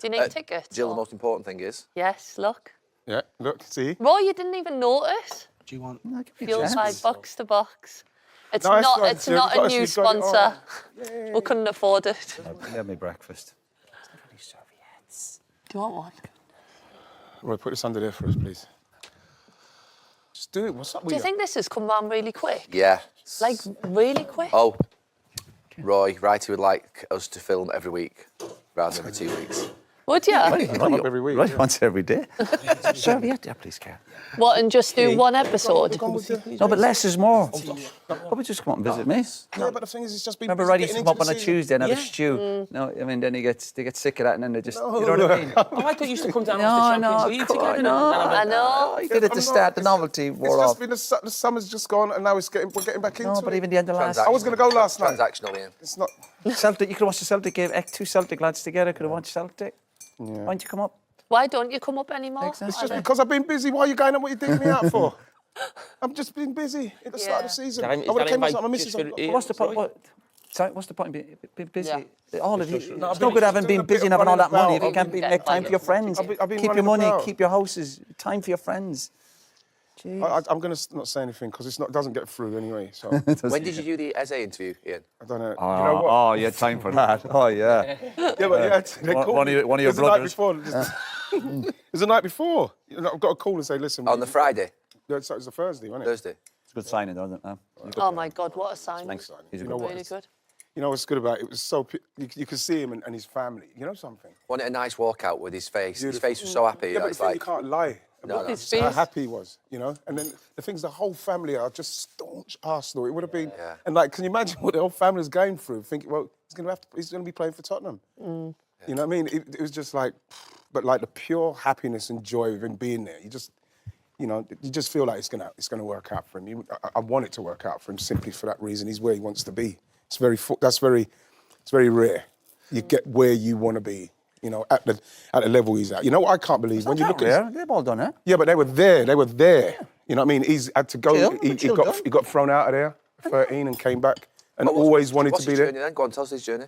Do you need tickets? Jill, or? the most important thing is... Yes, look. Yeah, look, see? Roy, you didn't even notice. What do you want? No, Fuel side box to box. It's Nice not. one, It's Jill. not You've a got new us, you've got it sponsor. all. We couldn't afford it. Have me breakfast. Do you want one? Roy, put this under there for us, please. Just do it. What's up with Do you think this has come round really quick? Yeah. Like, really quick? Oh, Roy, Righty would like us to film every week rather than every 2 weeks. Would you? Come up every week. Right, yeah. once every day. Serviette, yeah, please, Kat. What, and just do one episode? No, but less is more. Probably just come up and visit me. Yeah, but the thing is, it's just been... Remember, Righty used to come up on a Tuesday and have a stew. No, I mean, then they get sick of that and then they just, you know what I mean? Oh, I thought you used to come down after Champions League together. I know. You did it to start, the novelty wore It's off. just been the summer's just gone and now we're getting back into No, it. but even the end of last... I was going to go last night. Transactional, Ian. It's not... Celtic, you could have watched the Celtic game, two Celtic lads together, could have watched Celtic. Yeah. Why don't you come up? Why don't you come up anymore? Exactly. It's just because I've been busy. Why are you going on what you're digging me out for? I've just been busy at the start of the season. I would have came with my missus. What's the point? Sorry, what's the point in being busy? Yeah. All of you. I've It's been no good having been busy and having all that money if you can't running make time about. for your friends. I've been Keep your running money, about. keep your houses, time for your friends. Jeez. I'm going to not say anything because it doesn't get through anyway. So When did you do the Eze interview, Ian? I don't know. Oh, you know what? oh, you had time for that. Oh, yeah. Yeah, but they called One of your me. It was brothers. The night before. It was the night before. You know, I've got a call and say, listen. On the Friday? Yeah, it was a Thursday, wasn't it? Thursday? It's a good signing, though, isn't it? Oh, my God, what a sign. Thanks. He's a You good know boy. Really good. You know what's good about it? It was so... You could see him and his family. You know something? Wasn't it a nice walkout with his face? Beautiful. His face was so happy. Yeah, you know, but it's the thing, like... you can't lie. No, no. His How face. happy he was, you know? And then the thing's, the whole family are just staunch Arsenal. It would have been... Yeah. And, like, can you imagine what the whole family was going through? Thinking, well, he's going to be playing for Tottenham. You know what I mean? It was just like... But, like, the pure happiness and joy of him being there, you just feel like it's gonna work out for him. I want it to work out for him simply for that reason. He's where he wants to be. It's very rare. You get where you want to be, you know, at the level he's at. You know what I can't believe? When you look at... They've all done it. Yeah, but they were there. You know what I mean? He's had to go. Chill, He got thrown out of there at 13 and came back and always wanted What's to be his there. journey then? Go on, tell us his journey.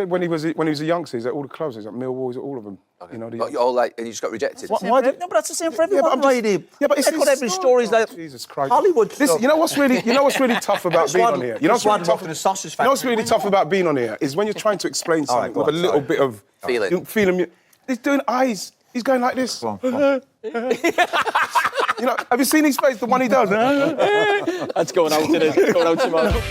When he was a youngster, he's at all the clubs. He's at Millwall. He's at all of them. Okay. You know, But you're all like, and you just got rejected. No, but that's the same for everyone, but Righty. but it's Echo every story's like Jesus Christ. Hollywood Listen, stuff. you know what's really tough about being on here? You know what's really tough? in the sausage You know what's factory. really tough about being on here is when you're trying to explain something go with a on, little sorry. bit of Feeling. He's doing eyes. He's going like this. Go on. You know, have you seen his face? The one he does. That's going out today. It's going out tomorrow.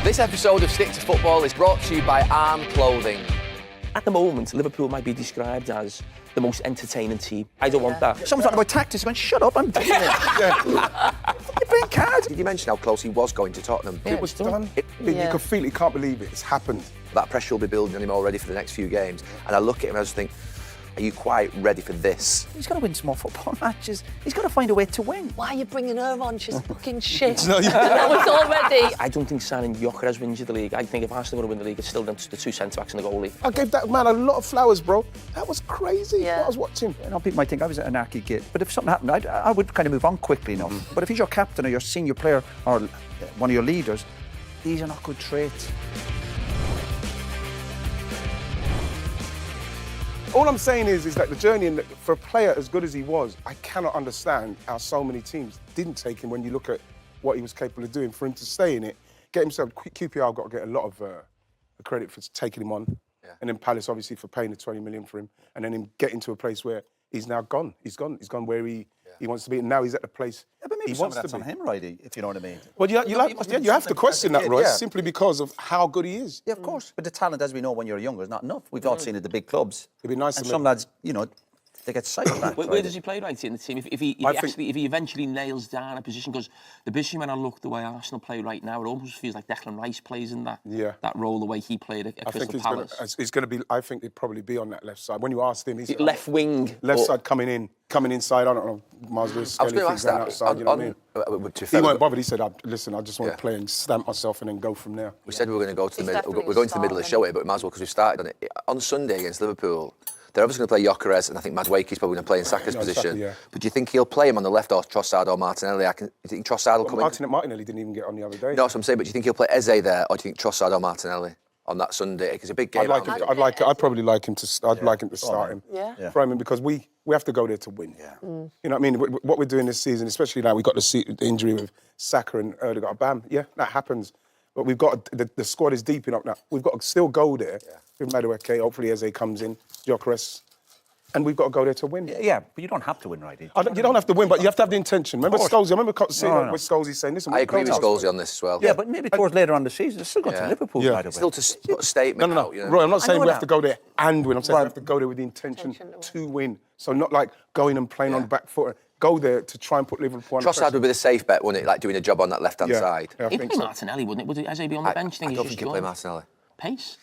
This episode of Stick to Football is brought to you by Arm Clothing. At the moment, Liverpool might be described as the most entertaining team. I don't want that. Someone's talking about tactics. I went, shut up, I'm doing it. You're playing cards. Did you mention how close he was going to Tottenham? It was done. You could feel it. You can't believe it. It's happened. That pressure will be building on him already for the next few games. And I look at him and I just think, are you quite ready for this? He's got to win some more football matches. He's got to find a way to win. Why are you bringing her on? She's fucking shit. No, you- That was already. I don't think signing Gyökeres wins you the league. I think if Arsenal win the league, it's still down to the two centre-backs and the goalie. I gave that man a lot of flowers, bro. That was crazy. Yeah. What I was watching. You know, people might think I was an anarchy kid, but if something happened, I would kind of move on quickly enough. But if he's your captain or your senior player or one of your leaders, these are not good traits. All I'm saying is that the journey, and for a player as good as he was, I cannot understand how so many teams didn't take him when you look at what he was capable of doing. For him to stay in it, get himself, QPR got to get a lot of credit for taking him on. Yeah. And then Palace, obviously, for paying the 20 million for him. And then him getting to a place where he's now gone. He's gone where he wants to be. And now he's at the place Yeah, but maybe he some of wants to that's on be. him, Righty, if you know what I mean. Well, you have to question that, Roy, simply because of how good he is. Yeah, of course. But the talent, as we know, when you're younger, is not enough. We've all seen it at the big clubs. It'd be nice and to some make- lads, you know, they get sidetracked. Where does he play right in the team? If he eventually nails down a position, because the position when I look the way Arsenal play right now, it almost feels like Declan Rice plays in that role the way he played at Crystal Palace. He's going to be. I think he'd probably be on that left side. When you asked him, he's Left wing. left side coming inside. I don't know. Miles Lewis. I was going to ask that. Outside, you know what I mean? He weren't bothered. He said, "Listen, I just want to play and stamp myself and then go from there." We said we were going to go to the middle. definitely We're going to the middle of the show here, but we might as well because we started on it. On Sunday against Liverpool, they're obviously going to play Gyökeres, and I think Madueke's probably going to play in Saka's position. Saka, yeah. But do you think he'll play him on the left or Trossard or Martinelli? Do you think Trossard will come in? Martinelli didn't even get on the other day. No, that's what I'm saying, but do you think he'll play Eze there, or do you think Trossard or Martinelli? on that Sunday. It's a big game. I'd probably like him to start him. Yeah. For him, because we have to go there to win. Yeah. Mm. You know what I mean? What we're doing this season, especially now, we got the injury with Saka and Ødegaard. Bam, yeah, that happens. But we've got the squad is deep enough now. We've got to still go there with Madueke. Hopefully, Eze comes in, Gyökeres. And we've got to go there to win. Yeah, but you don't have to win, right? You don't have to win, but you have to have the intention. Remember Scholes? I remember seeing with Scholes saying, listen, I agree with Scholes on this as well. Yeah, but maybe towards later on the season, it's still got to Liverpool, by the way. Still to put a statement out. You know? Roy, I'm not saying we have to go there and win. I'm saying we have to go there with the intention to win. So not like going and playing on the back foot. Go there to try and put Liverpool on Trossard would be the safe bet, wouldn't it? Like doing a job on that left-hand side. Yeah, He'd play Martinelli, wouldn't it? Would Eze be on the bench? I don't think he'd play Martinelli. Pace?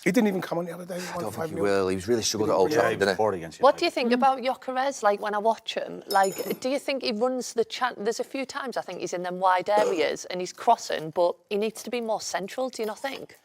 He didn't even come on the other day. I don't think he will. He was really struggled at Old Trafford, didn't he? What do you think about Gyökeres? Like, when I watch him, like, do you think he runs the There's a few times I think he's in them wide areas and he's crossing, but he needs to be more central, do you not think?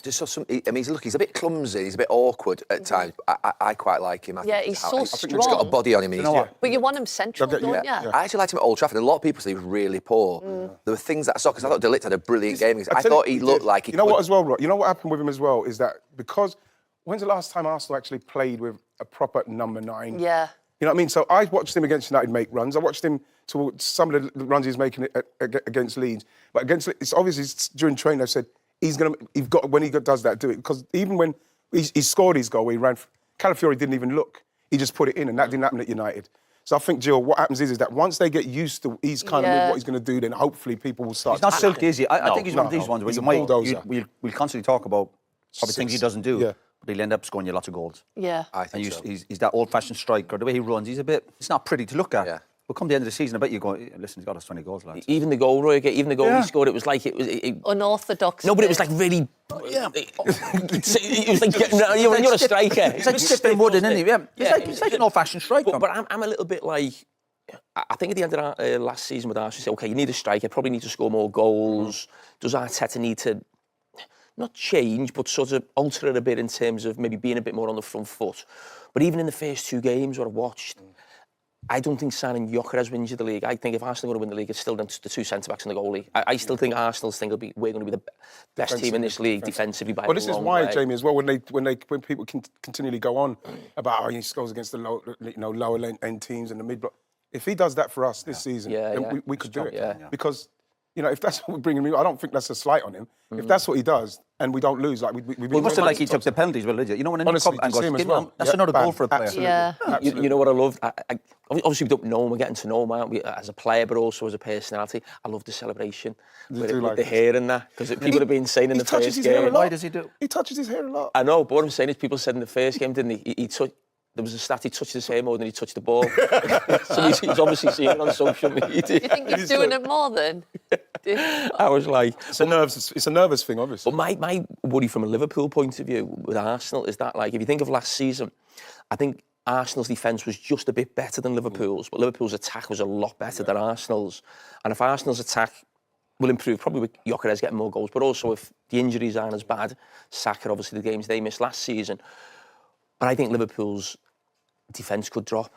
Just some, I mean, he's a bit clumsy, he's a bit awkward at times. I quite like him. He's so strong. He's got a body on him. You know what? But you want him central, don't you? I actually liked him at Old Trafford. A lot of people say he was really poor. There were things that I saw, because I thought De Ligt had a brilliant game. I thought he looked like he You know what as well, Roy? You know what happened with him as well is that because when's the last time Arsenal actually played with a proper number 9? Yeah. You know what I mean? So I watched him against United make runs. I watched him to some of the runs he's making against Leeds. But it's obviously during training I've said, when he does that, do it. Because even when he scored his goal, where he ran, Calafiori didn't even look. He just put it in, and that didn't happen at United. So I think, Jill, what happens is that once they get used to he's kind of what he's going to do, then hopefully people will start. He's not silky, is he? I think he's one of these ones where we'll constantly talk about probably things he doesn't do, but he'll end up scoring you lots of goals. Yeah. I think and so. He's that old-fashioned striker. The way he runs, it's not pretty to look at. Yeah. But come the end of the season, I bet you go, listen, he's got us 20 goals, lads. Even the goal, Roy, even the goal he scored, it was like... Unorthodox. No, but it was like really... Yeah. It was like, you're a striker. It's like stepping wood in, isn't he? Yeah. He's like an old-fashioned striker. But I'm a little bit like... I think at the end of last season with Arsenal, you say, OK, you need a striker, probably need to score more goals. Does Arteta need to... not change, but sort of alter it a bit in terms of maybe being a bit more on the front foot? But even in the first 2 games what I watched... I don't think signing Gyökeres wins you the league. I think if Arsenal are going to win the league, it's still the 2 centre-backs and the goalie. I still think Arsenal's think we're going to be the best team in this league defensively by a long way. But this is why, Jamie, as well, when people continually go on about he scores against the lower end teams and the mid-block. If he does that for us this season, then we could do it. Yeah. Because, if that's what we're bringing him, I don't think that's a slight on him. If that's what he does and we don't lose, like we well, must have like he took the penalties, well, did you? You know when in honestly, the cup and goes, that's another goal for a player. Absolutely. Yeah. Absolutely. You know what I love? Obviously, we don't know him. We're getting to know him, aren't we, as a player, but also as a personality. I love the celebration with the hair and that, because people have been saying in the first game. Why does he do? He touches his hair a lot. I know, but what I'm saying is people said in the first game, didn't he? There was a stat, he touched his hair more than he touched the ball. So he's obviously seen it on social media. Do you think he's doing it more than? I was like... It's a nervous thing, obviously. But my worry from a Liverpool point of view with Arsenal is that, like, if you think of last season, I think Arsenal's defence was just a bit better than Liverpool's, but Liverpool's attack was a lot better than Arsenal's. And if Arsenal's attack will improve, probably with Gyökeres getting more goals, but also if the injuries aren't as bad, Saka, obviously, the games they missed last season, but I think Liverpool's defence could drop.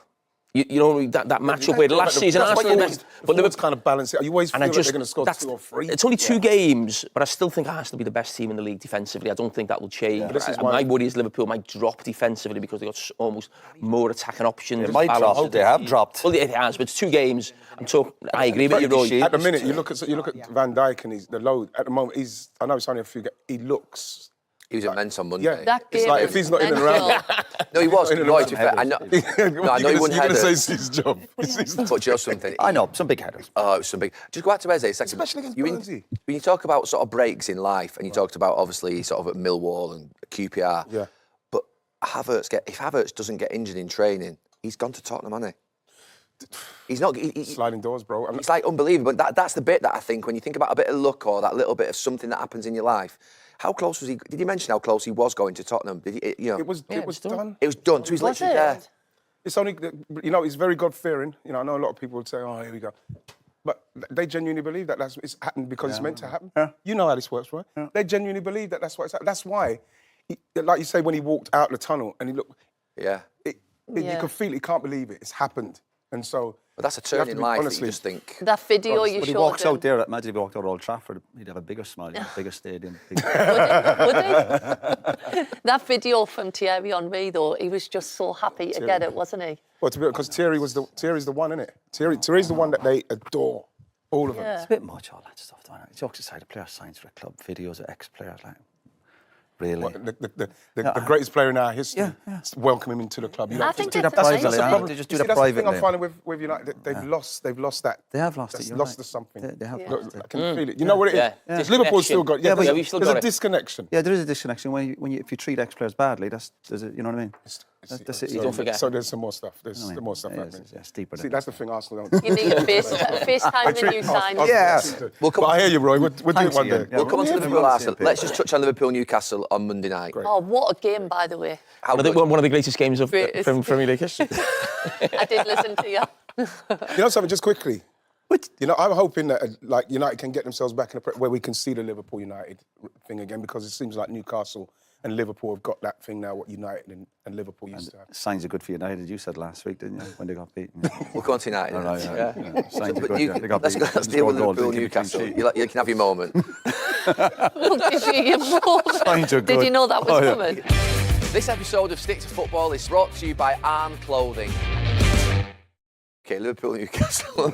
You know, that matchup where last season Arsenal... But Liverpool's kind of balance it. You always feel like they're going to score 2 or 3. It's only 2 games, but I still think Arsenal will be the best team in the league defensively. I don't think that will change. My worry is Liverpool might drop defensively because they've got almost more attacking options. They might drop. They have dropped. Well, it has, but it's 2 games. I agree with you, Roy. At the minute, you look at Van Dijk and the load. At the moment, I know it's only a few games. He looks... He was immense on Monday. Yeah, that it's like if he's not in and around. No, he was. I know he wouldn't head say it's his job. But just something. I know, some big headers. Oh, it was some big... Just go back to Eze a second. Especially against Burnley. When you talk about sort of breaks in life, and you talked about, obviously, sort of at Millwall and QPR, but if Havertz doesn't get injured in training, he's gone to Tottenham, hasn't he? He's not... Sliding doors, bro. It's like unbelievable. But that's the bit that I think, when you think about a bit of luck or that little bit of something that happens in your life... How close was he? Did you mention how close he was going to Tottenham? Did he, It was done. It was done. So he's literally there. It's only, he's very God-fearing. I know a lot of people would say, oh, here we go. But they genuinely believe that it's happened because it's meant to happen. Yeah. You know how this works, right? Yeah. They genuinely believe that that's what it's happened. That's why, like you say, when he walked out the tunnel and he looked... Yeah. You could feel it. He can't believe it. It's happened. And so... But that's a You have turn to in be- life that honestly- you just think. That video you When he showed walks him. out there, imagine if he walked out Old Trafford, he'd have a bigger smile, a bigger stadium. Would he? That video from Thierry Henry, though, he was just so happy to get it, wasn't he? Well, because Thierry's the one, isn't it? Thierry's the one that they adore, all of them. Yeah. It's a bit much, all that stuff. Jokes aside, the player signs for a club, videos of ex-players, like, really? What, the greatest player in our history. Yeah. Welcome him into the club. You I know, think do that it's privately. amazing. They just You do see, that that's the thing privately. I'm finding with United. They've lost that. They have lost it. That's You're lost right. something. They have Look, lost it. I can feel it. You know what it is? Yeah. It's Liverpool's still got. Yeah, there's we've still there's got a it. disconnection. Yeah, there is a disconnection if you treat ex-players badly. There's a, you know what I mean? That's it. So, Don't forget. So there's some more stuff. There's I mean, some more stuff yeah, happening. it's deeper See, than that's the thing Arsenal don't. You need to FaceTime the new signings. Yeah. We'll come But I hear you, Roy. We'll do it Thanks one day. again. Yeah, We'll come on to we're Liverpool on the Arsenal. same Let's page. just touch on Liverpool Newcastle on Monday night. Oh, what a game, by the way. How One of, good? one of the greatest games of Greatest. from Premier League history. I did listen to you. You know something? Just quickly. You know, I'm hoping that like United can get themselves back in a where we can see the Liverpool United thing again, because it seems like Newcastle and Liverpool have got that thing now what United and Liverpool used to have. Signs are good for United, you said last week, didn't you, when they got beaten? We'll come on to United. No, then. yeah. Signs are But good. you- They got let's beaten. let's deal with Scored goals, Liverpool didn't keep Newcastle. clean sheet. You can have your moment. Signs are Did good. you know that was Oh, yeah. coming? This episode of Stick to Football is brought to you by Arm Clothing. Okay, Liverpool Newcastle.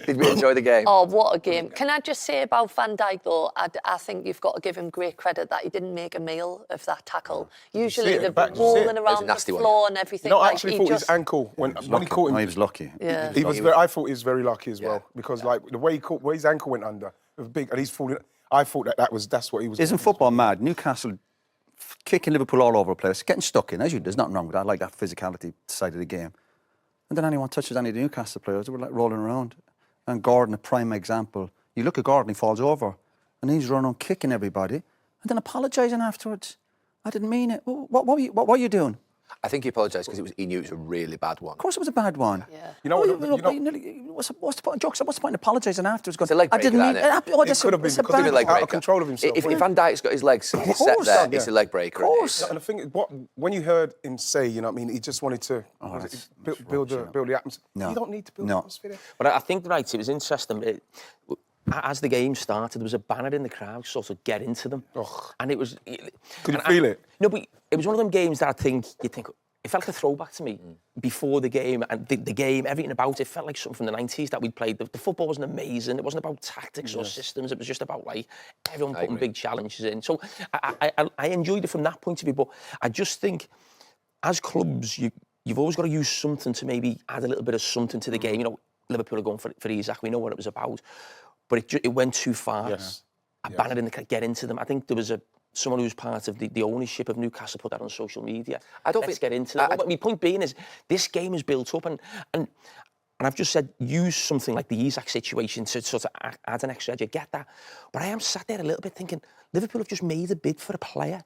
Did we enjoy the game? Oh, what a game. Can I just say about Van Dijk, though, I think you've got to give him great credit that he didn't make a meal of that tackle. Usually it, they're back, you see rolling it. It's a around the nasty one. floor and everything. No, I like, actually he thought just, his ankle when he caught him. No, he was lucky. Yeah. I thought he was very lucky as well, because like the way his ankle went under, it was big, and he's falling. I thought that's what he was. Isn't football mad? Newcastle kicking Liverpool all over the place, getting stuck in. There's nothing wrong with that. I like that physicality side of the game. And then anyone touches any of the Newcastle players, they were like rolling around. And Gordon, a prime example. You look at Gordon, he falls over, and he's running on kicking everybody, and then apologising afterwards. I didn't mean it. What were you doing? I think he apologised because he knew it was a really bad one. Of course, it was a bad one. Yeah. You know what? What's the point? Jokes. What's the point in apologising afterwards? It's a leg I breaker, didn't mean isn't it? Oh, It that's could have been it's a because he bad was leg out breaker. of control of himself. If Van Dijk's got his legs set course, there, yeah. it's a leg breaker. Of course. And the thing is, when you heard him say, you know what I mean, he just wanted to build the atmosphere. No. You don't need to build No. the atmosphere there. But I think, right, it was interesting. As the game started, there was a banner in the crowd, sort of get into them. Ugh. And it was... Could you feel it? No, but it was one of them games that you think, it felt like a throwback to me before the game, and the game, everything about it felt like something from the 90s that we'd played. The football wasn't amazing. It wasn't about tactics or systems. It was just about, like, everyone putting big challenges in. So I enjoyed it from that point of view, but I just think, as clubs, you've always got to use something to maybe add a little bit of something to the game. You know, Liverpool are going for Isak. We know what it was about. But it went too far. Yes. I banned it get into them. I think there was someone who was part of the ownership of Newcastle put that on social media. Let's get into it. But my point being is, this game is built up, and I've just said, use something like the Isak situation to sort of add an extra edge. I get that. But I am sat there a little bit thinking, Liverpool have just made a bid for a player.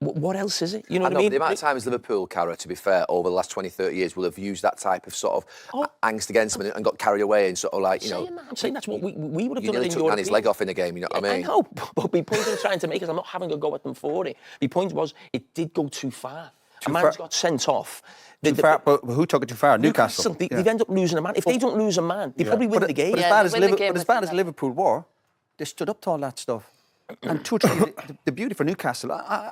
What else is it? You know what I mean? The amount of times Liverpool, Cara, to be fair, over the last 20, 30 years, will have used that type of sort of angst against them and got carried away and sort of like, I'm saying that's what we would have you done nearly in took Europe. Nani's leg off in a game, you know what I mean? I know, but my point I'm trying to make is I'm not having a go at them for it. My point was, it did go too far. A man's got sent off. Too far, but who took it too far? Newcastle. They've ended up losing a man. If they don't lose a man, they probably win the game. But as bad as Liverpool were, they stood up to all that stuff. And the beauty for Newcastle,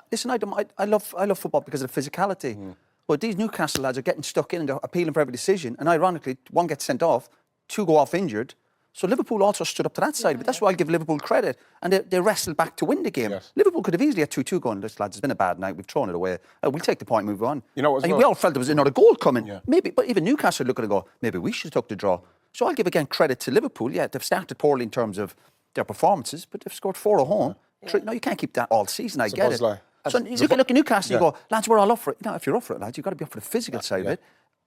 listen, I love football because of the physicality. But these Newcastle lads are getting stuck in and they're appealing for every decision. And ironically, one gets sent off, two go off injured. So Liverpool also stood up to that side. But that's why I'll give Liverpool credit. And they wrestled back to win the game. Yes. Liverpool could have easily had 2-2 going. This, lads, it's been a bad night. We've thrown it away. We'll take the point and move on. You know, we all felt there was another goal coming. Maybe, but even Newcastle look at it and go, maybe we should have took the draw. So I'll give again credit to Liverpool. Yeah, they've started poorly in terms of their performances, but they've scored 4 at home. No, you can't keep that all season. I get it. So you look at Newcastle, you go, lads, we're all up for it. You know, if you're up for it, lads, you've got to be up for the physical side of it.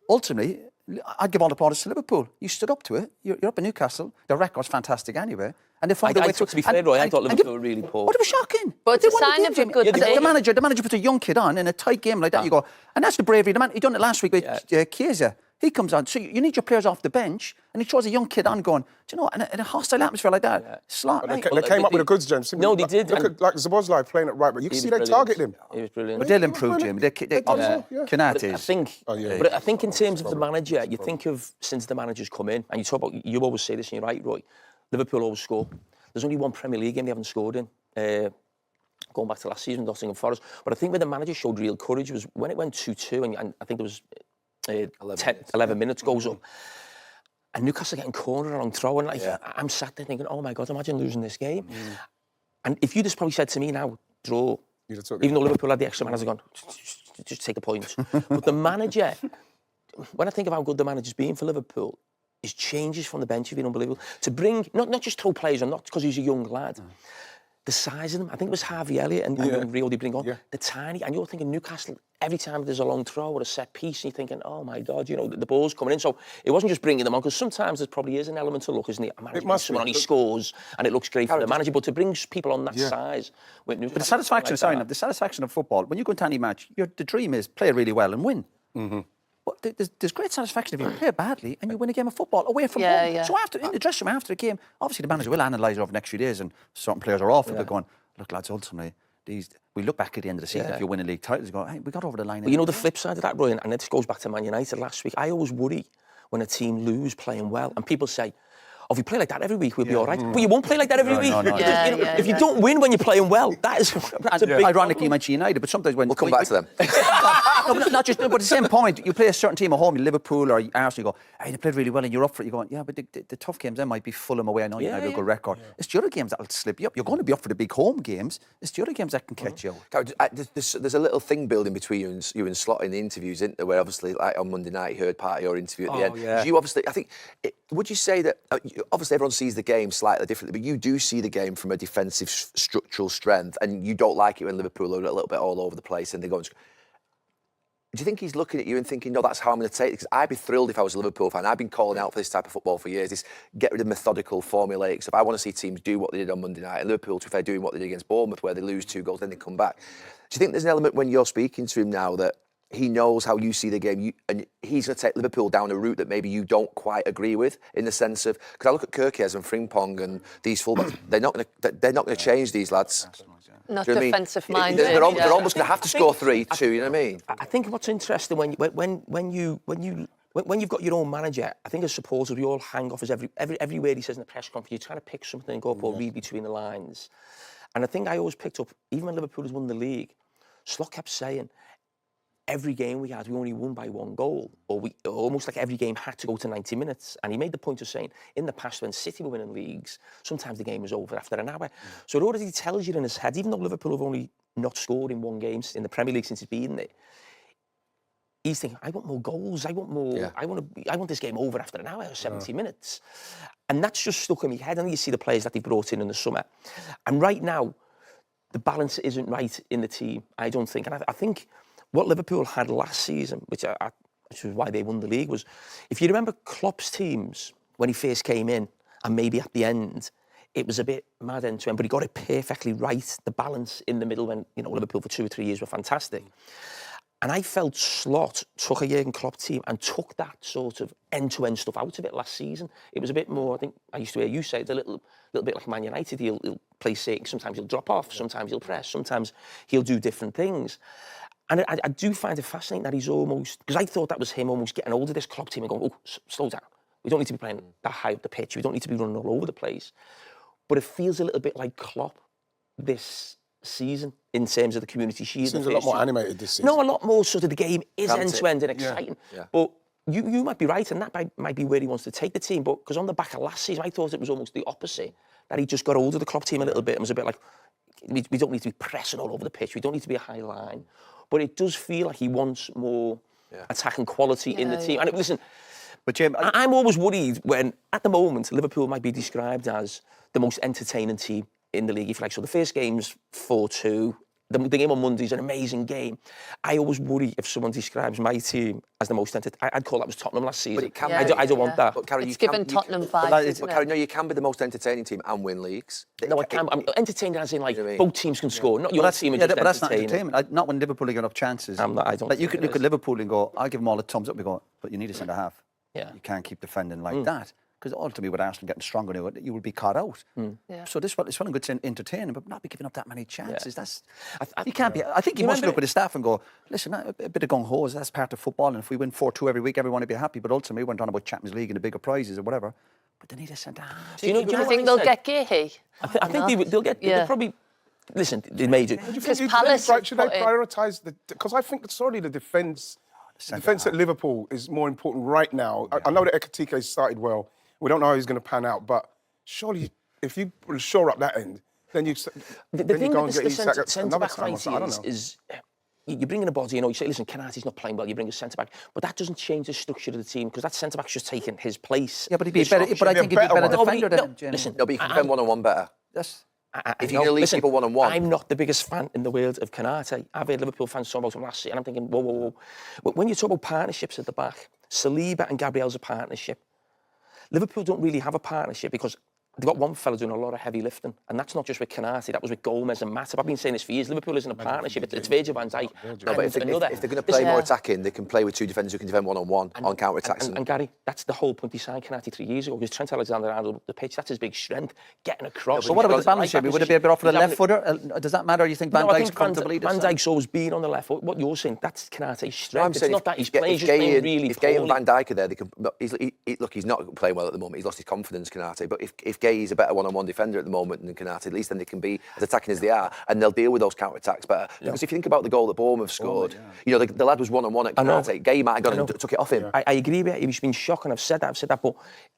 Ultimately, I'd give all the plaudits to Liverpool. You stood up to it. You're up in Newcastle. Their record's fantastic anyway. And they found their way through. To be fair, Roy, I thought Liverpool were really poor. But it was shocking. But it's a sign of a good the manager puts a young kid on in a tight game like that. You go, and that's the bravery of the man. He done it last week with Chiesa. He comes on, so you need your players off the bench, and he throws a young kid on going, do you know, in a hostile atmosphere like that, slot. They came up with the goods, James. No, they did. Look at like Szoboszlai playing it right, but you can see they target him. He was brilliant. But they'll improve, Jim. Canat is. But I think in terms of the manager, you think of since the manager's come in, and you talk about, you always say this, and you're right, Roy, Liverpool always score. There's only one Premier League game they haven't scored in. Going back to last season, Nottingham Forest. But I think where the manager showed real courage was when it went 2-2, and I think there was 11 minutes goes up. And Newcastle getting cornered along throw, and I'm sat there thinking, oh my God, imagine losing this game. And if you'd just probably said to me now, draw, even though Liverpool had the extra man, I'd have gone, just take a point. But the manager, when I think of how good the manager's been for Liverpool, his changes from the bench have been unbelievable. To bring, not just throw players on, not because he's a young lad, the size of them, I think it was Harvey Elliott and Rio they bring on, the tiny, and you're thinking Newcastle, every time there's a long throw or a set piece, and you're thinking, oh my God, you know, the ball's coming in. So it wasn't just bringing them on, because sometimes there probably is an element of luck, isn't it? A manager someone on, he scores, and it looks great for the manager, but to bring people on that size with Newcastle. But the satisfaction of football, when you go into any match, the dream is play really well and win. But there's great satisfaction if you play badly and you win a game of football away from home. Yeah. So in the dressing room after the game, obviously the manager will analyse it over the next few days, and certain players are off, and they're going, look, lads, ultimately, we look back at the end of the season, if you're winning league titles, you go, hey, we got over the line. But you know the flip side of that, Ryan, and this goes back to Man United last week, I always worry when a team lose playing well, and people say, oh, if we play like that every week, we'll be all right. But you won't play like that every week. If you don't win when you're playing well, that's a big ironically, you mention United, but sometimes when... We'll come back to them. No, but not just, but at the same point, you play a certain team at home, Liverpool or Arsenal, you go, hey, they played really well and you're up for it. You're going, yeah, but the tough games, they might be Fulham away. I know United have a good record. It's the other games that'll slip you up. You're going to be up for the big home games. It's the other games that can catch you out. There's a little thing building between you and Slot in the interviews, isn't there? Where obviously, like on Monday night, you heard part of your interview at the end. Yeah. You obviously, I think, would you say that, obviously everyone sees the game slightly differently, but you do see the game from a defensive structural strength, and you don't like it when Liverpool are a little bit all over the place and they go and... Do you think he's looking at you and thinking, no, that's how I'm going to take it? Because I'd be thrilled if I was a Liverpool fan. I've been calling out for this type of football for years, this get rid of methodical, formulaic stuff. I want to see teams do what they did on Monday night. And Liverpool, to be fair, doing what they did against Bournemouth, where they lose 2 goals, then they come back. Do you think there's an element when you're speaking to him now that he knows how you see the game, and he's going to take Liverpool down a route that maybe you don't quite agree with, in the sense of, because I look at Kirkes and Frimpong and these fullbacks, they're not going to change these lads. Not defensive minded. They're almost going to have to score 3-2. You know what I mean? I think what's interesting when you've got your own manager, I think as supporters we all hang off as every word he says in the press conference. You're trying to pick something and go up or read between the lines. And I think I always picked up, even when Liverpool has won the league, Slot kept saying, every game we had, we only won by 1 goal, or almost like every game had to go to 90 minutes. And he made the point of saying, in the past, when City were winning leagues, sometimes the game was over after an hour. So it already tells you in his head, even though Liverpool have only not scored in 1 game in the Premier League since he's been there, he's thinking, I want more goals, I want more, I want this game over after an hour or 70 minutes. And that's just stuck in my head. And you see the players that they brought in the summer. And right now, the balance isn't right in the team, I don't think. And I think what Liverpool had last season, which was why they won the league, was, if you remember Klopp's teams when he first came in, and maybe at the end, it was a bit mad end to end, but he got it perfectly right, the balance in the middle when, you know, Liverpool for 2 or 3 years were fantastic. And I felt Slot took a Jurgen Klopp team and took that sort of end-to-end stuff out of it last season. It was a bit more, I think, I used to hear you say, it's a little bit like Man United. He'll play safe, sometimes he'll drop off, sometimes he'll press, sometimes he'll do different things. And I do find it fascinating that he's almost... Because I thought that was him almost getting hold of this Klopp team and going, oh, slow down. We don't need to be playing that high up the pitch. We don't need to be running all over the place. But it feels a little bit like Klopp this season in terms of the Community Shield. Seems a lot more animated this season. No, a lot more sort of the game is end-to-end and exciting. Yeah. But you might be right, and that might be where he wants to take the team. But because on the back of last season, I thought it was almost the opposite, that he just got hold of the Klopp team a little bit and was a bit like, we don't need to be pressing all over the pitch. We don't need to be a high line. But it does feel like he wants more attacking quality in the team. And listen, but Jim, I'm always worried when, at the moment, Liverpool might be described as the most entertaining team in the league, if you like. So the first game's 4-2, the game on Monday is an amazing game. I always worry if someone describes my team as the most entertaining. I'd call that was Tottenham last season. But it can Yeah, be. I don't want that. But Carrie, It's given Tottenham vibes, isn't Carrie, it? no, you can be the most entertaining team and win leagues. No, I can't. I'm entertaining as in, like, You know what I mean? both teams can score. Not your team are Yeah, just but that's not entertaining. entertainment. Not when Liverpool are getting up chances. I don't Like you think could it look at is. Liverpool and go, I'll give them all a thumbs up. We go, but you need a centre half. Yeah. You can't keep defending like that. Because ultimately, with Arsenal getting stronger now, you will be caught out. Yeah. So it's well and good to entertain, but not be giving up that many chances. That's I- you can't be. I think you must remember- look with the staff and go, listen, a bit of gung ho, that's part of football. And if we win 4-2 every week, everyone will be happy. But ultimately, we're on about Champions League and the bigger prizes or whatever. But they need a centre half. Do you know Do you what think I they'll said? get Gehi? I think they'll get. Yeah. They'll probably. Listen, they may do. Because Palace have Should they put in- prioritise the? Because I think it's already the defence. The defence at Liverpool is more important right now. I know that Ekitike started well. We don't know how he's going to pan out, but surely if you shore up that end, then you The then you thing go with and get the Isak at centre another back time or right something. I don't know. is you bring in a body, you say, listen, Kanati's not playing well, you bring a centre back, but that doesn't change the structure of the team because that centre back's just taking his place. Yeah, but he'd be His better. structure. But I think he'd be a better better one. defender No, than James. listen, No, but you can defend one-on-one better. That's If you're going to leave listen, people one-on-one. I'm not the biggest fan in the world of Kanate. I've heard Liverpool fans talk about him last year, and I'm thinking, whoa. But when you talk about partnerships at the back, Saliba and Gabriel's a partnership. Liverpool don't really have a partnership because they've got one fella doing a lot of heavy lifting, and that's not just with Kanate, that was with Gomez and Matip. I've been saying this for years. Liverpool isn't a partnership. It's Virgil van Dijk. No, but if they're going to play more attacking, they can play with two defenders who can defend one-on-one on counter-attacks. And Gary, that's the whole point he signed Kanate 3 years ago, because Trent Alexander-Arnold up the pitch, that's his big strength, getting across. So what about the balance shape? Would it be a bit off for the left footer? footer? Does that matter? You think Van No, I Dijk's think Van comfortably? Dijk's always been on the left foot. What you're saying, that's Kanate's I'm strength. It's saying not that he's if playing, Gay really if Gay and poorly. Van Dijk are there, they can. Look, he's not playing well at the moment. He's lost his confidence, Kanate. But if Gay is a better one-on-one defender at the moment than Kanate, at least then they can be as attacking as they are, and they'll deal with those counter-attacks better. Because if you think about the goal that Bournemouth scored, you know, the lad was one-on-one at Kanate. Gay might have gone and took it off him. I agree with you. He's been shocking. I've said that, but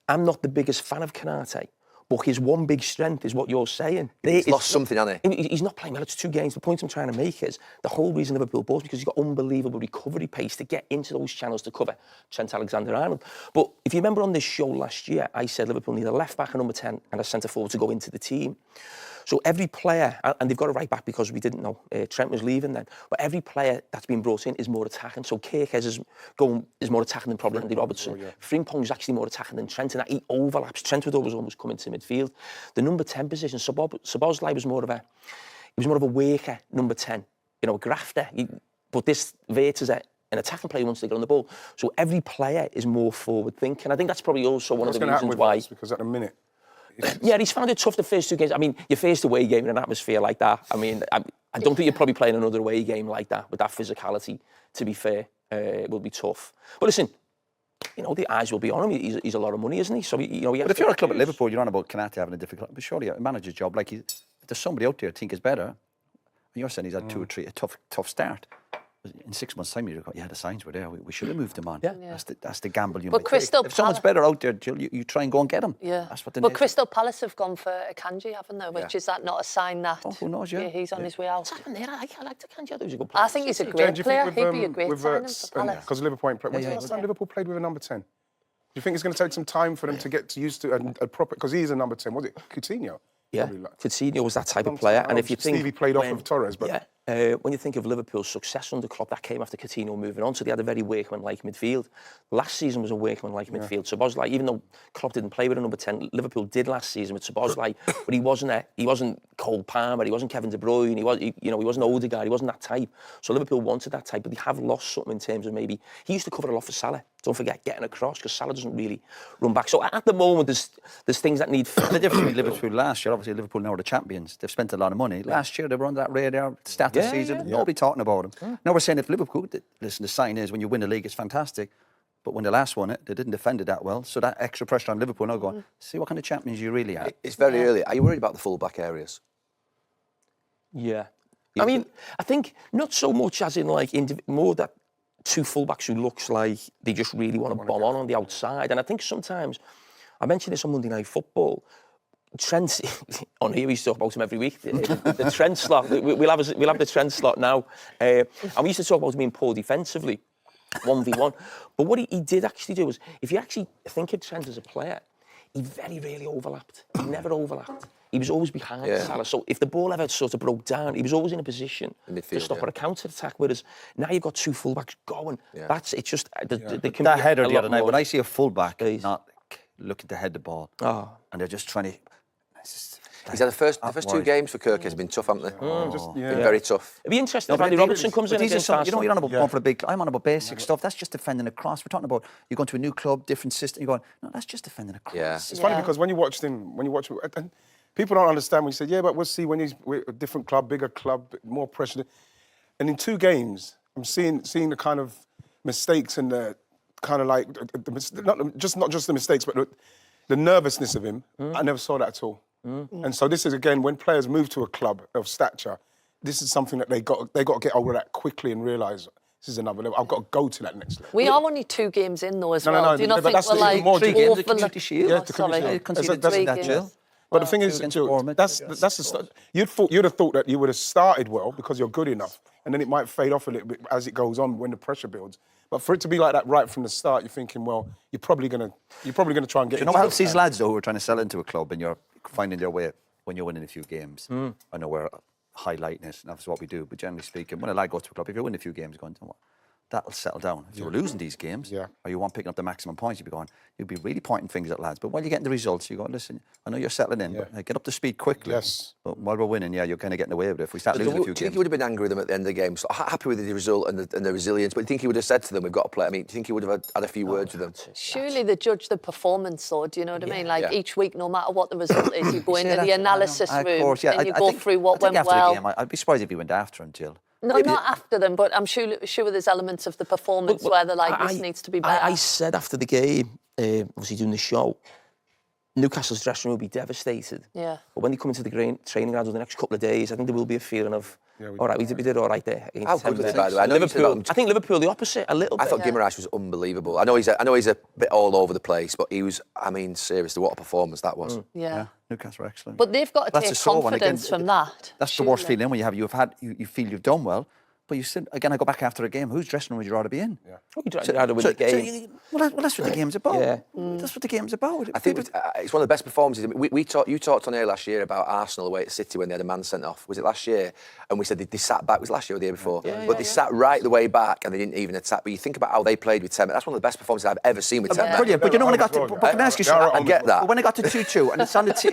I'm not the biggest fan of Kanate. But his one big strength is what you're saying. He's lost something, hasn't he? He's not playing well. It's 2 games. The point I'm trying to make is the whole reason Liverpool bought because he's got unbelievable recovery pace to get into those channels to cover Trent Alexander-Arnold. But if you remember on this show last year, I said Liverpool need a left back, a number 10, and a centre forward to go into the team. So every player, and they've got a right back because we didn't know Trent was leaving then, but every player that's been brought in is more attacking. So Carragher is more attacking than probably Andy Robertson. Frimpong's actually more attacking than Trent, and that he overlaps. Trent would almost come into midfield. The number 10 position, Szoboszlai was more of a worker, number 10, you know, a grafter. But this Wirtz is an attacking player once they get on the ball. So every player is more forward thinking. I think that's probably also one of the reasons why. Because at the minute. Yeah, he's found it tough the first 2 games. I mean, your first away game in an atmosphere like that, I mean, I don't think you're probably playing another away game like that with that physicality, to be fair. It will be tough. But listen, you know, the eyes will be on him. He's a lot of money, isn't he? So, you know, But if you're a club at Liverpool, you're on about Kanate having a difficult... But surely a manager's job, like, if there's somebody out there think is better, and you're saying he's had 2 or 3, a tough start. In 6 months' time, you go, yeah, the signs were there. We should have moved him on. Yeah. That's the gamble you But make. Crystal If someone's Palace- better out there, Jill, you try and go and get him. Yeah. That's what the But Crystal Palace have gone for Akanji, haven't they? Which is that not a sign that who knows, yeah. he's on his way out? What's happened there? I like the Kanji. I thought he was a good player. I think he's a Jane, great do you player. think He'd be a great signing for Palace. Because Liverpool ain't played. When's the last time Liverpool played with a number 10? Do you think it's going to take some time for them to get used to a proper... Because he's a number 10. Was it Coutinho? Yeah, Coutinho was that type of player. And if you think... Stevie played off of Torres, but... Yeah, when you think of Liverpool's success under Klopp, that came after Coutinho moving on, so they had a very workman-like midfield. Last season was a workman-like midfield. Szoboszlai, even though Klopp didn't play with a number 10, Liverpool did last season with Szoboszlai, but he wasn't Cole Palmer, he wasn't Kevin De Bruyne, he wasn't Odegaard, he wasn't that type. So Liverpool wanted that type, but they have lost something in terms of maybe... He used to cover a lot for Salah. Don't forget, getting across, because Salah doesn't really run back. So at the moment, there's things that need... The difference between Liverpool last year, obviously Liverpool now are the champions. They've spent a lot of money. Last year they were on that radar, start of the season, nobody talking about them. Now we're saying if Liverpool, listen, the sign is when you win the league, it's fantastic. But when they last won it, they didn't defend it that well. So that extra pressure on Liverpool now going, see what kind of champions you really are. It's very early. Are you worried about the full-back areas? Yeah. I mean, I think not so much as in like more that 2 fullbacks who looks like they just really want to bomb on the outside. And I think sometimes, I mentioned this on Monday Night Football, Trent, on here we talk about him every week, the Trent slot, we'll have the Trent slot now. And we used to talk about him being poor defensively, 1v1. But what he did actually do was, if you actually think of Trent as a player, he very rarely overlapped. He never overlapped. he was always behind Salah. So if the ball ever sort of broke down, he was always in a position to stop a counter-attack. Whereas now you've got two full-backs going. It's just... That header the other night, when I see a full-back not looking to head the ball, and they're just trying to... He's had the first 2 games for Kirk has been tough, haven't they? Been very tough. It'd be interesting if Andy Robertson comes in against Arsenal. You're on about going for the big... I'm on about basic stuff. That's just defending a cross. We're talking about you're going to a new club, different system. You're going, no, that's just defending a cross. Yeah. It's funny because when you watch him, and people don't understand when you say, but we'll see when he's with a different club, bigger club, more pressure. And in 2 games, I'm seeing the kind of mistakes and the kind of like, not just the mistakes, but the nervousness of him. I never saw that at all. And so this is, again, when players move to a club of stature, this is something that they got to get over that quickly and realise this is another level. I've got to go to that next level. We are only 2 games in, though, as well. No, Do you not but think that's we're like more 3 games, the awful? Community Shield. Yeah, the Community Shield. Conceded That's 3 that, games. Jill. But the thing is, Jill, that's the start. You'd have thought that you would have started well because you're good enough, and then it might fade off a little bit as it goes on when the pressure builds. But for it to be like that right from the start, you're thinking, well, you're probably gonna try and get. Do you know what helps these lads though who are trying to sell into a club and you're finding their way when you're winning a few games? I know we're highlighting it, and that's what we do. But generally speaking, when a lad goes to a club, if you win a few games, going, you know what, that'll settle down. If you were losing these games, or you weren't picking up the maximum points, you'd be really pointing fingers at lads. But while you're getting the results, you go, listen, I know you're settling in, but get up to speed quickly. Yes. But while we're winning, you're kind of getting away with it. If we start losing a few games, Do you think he would have been angry with them at the end of the game? So happy with the result and the resilience, but do you think he would have said to them, "We've got to play"? I mean, do you think he would have had a few words with them? Surely they judge the performance, though. Do you know what I mean? Like each week, no matter what the result is, you go into the analysis room and you go through what went after well. the game, I'd be surprised if he went after him, Jill. No, not after them, but I'm sure there's elements of the performance where they're like, this needs to be better. I said after the game, obviously doing the show, Newcastle's dressing room will be devastated. Yeah. But when they come into the training ground over the next couple of days, I think there will be a feeling of, all right, we did all right there. How good were they, by the way? I think Liverpool the opposite, a little bit. I thought Gimenez was unbelievable. I know he's a bit all over the place, but he was, I mean, seriously, what a performance that was. Yeah. Newcastle are excellent. But they've got to take confidence from that. That's the worst feeling when you feel you've done well. But you said, again, I go back after a game, whose dressing room would you rather be in? Yeah. You'd rather win the game. Well, that's what the game's about. Yeah. That's what the game's about. I think it's one of the best performances. You talked on here last year about Arsenal away at City when they had a man sent off. Was it last year? And we said they sat back. Was it last year or the year before? But they sat right the way back and they didn't even attack. But you think about how they played with 10 men. That's one of the best performances I've ever seen with 10 men. Brilliant. But you know when I got to... But can I ask you something? I get that. But when I got to 2-2, and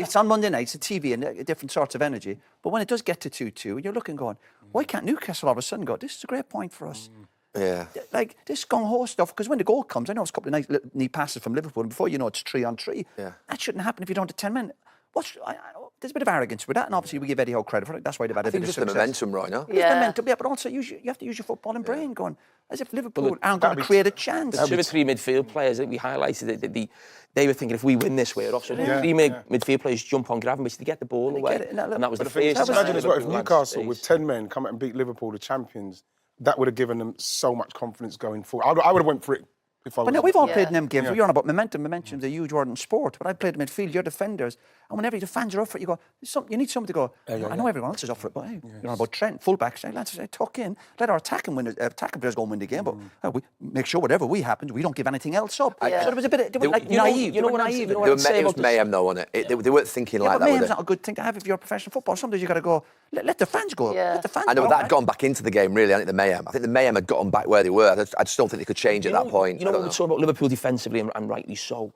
it's on Monday nights, it's TV and different sorts of energy. But when it does get to 2-2, you're looking going, why can't Newcastle all of a sudden go, this is a great point for us? Yeah. Like, this gung-ho stuff, because when the goal comes, I know it's a couple of nice knee passes from Liverpool, and before you know it's 3-on-3. Yeah. That shouldn't happen if you don't have 10 men. There's a bit of arrogance with that, and obviously we give Eddie Howe credit for it. That's why they've had a bit of success. I think just the momentum, right now. There's momentum, but also you have to use your footballing brain going, as if Liverpool aren't going to create a chance. The 2 or 3 midfield players that we highlighted, they were thinking if we win this, we're off. So 3 midfield players jump on Gravenberch to get the ball away. And that was the first. Imagine as well, if Newcastle with 10 men come out and beat Liverpool, the champions, that would have given them so much confidence going forward. I would have went for it. But no, we've all played in them games. You're on about momentum. Momentum's a huge word in sport. But I played midfield, you're defenders. And whenever the fans are up for it, you go, you need somebody to go, I know everyone else is up for it, but hey, you're on about Trent, fullbacks, say, lads, tuck in. Let our attacking players go and win the game. But we make sure whatever happens, we don't give anything else up. So there was a bit of, naive. You know what naive? It was mayhem, though, wasn't it? They weren't thinking like that, but mayhem's not a good thing to have if you're a professional footballer. Sometimes you've got to go, let the fans go. Let the fans I know go. that had gone back into the game, really, I think the mayhem. I think the mayhem had gotten back where they were. I just don't think they could change at that point. You know what we're talking about Liverpool defensively, and rightly so.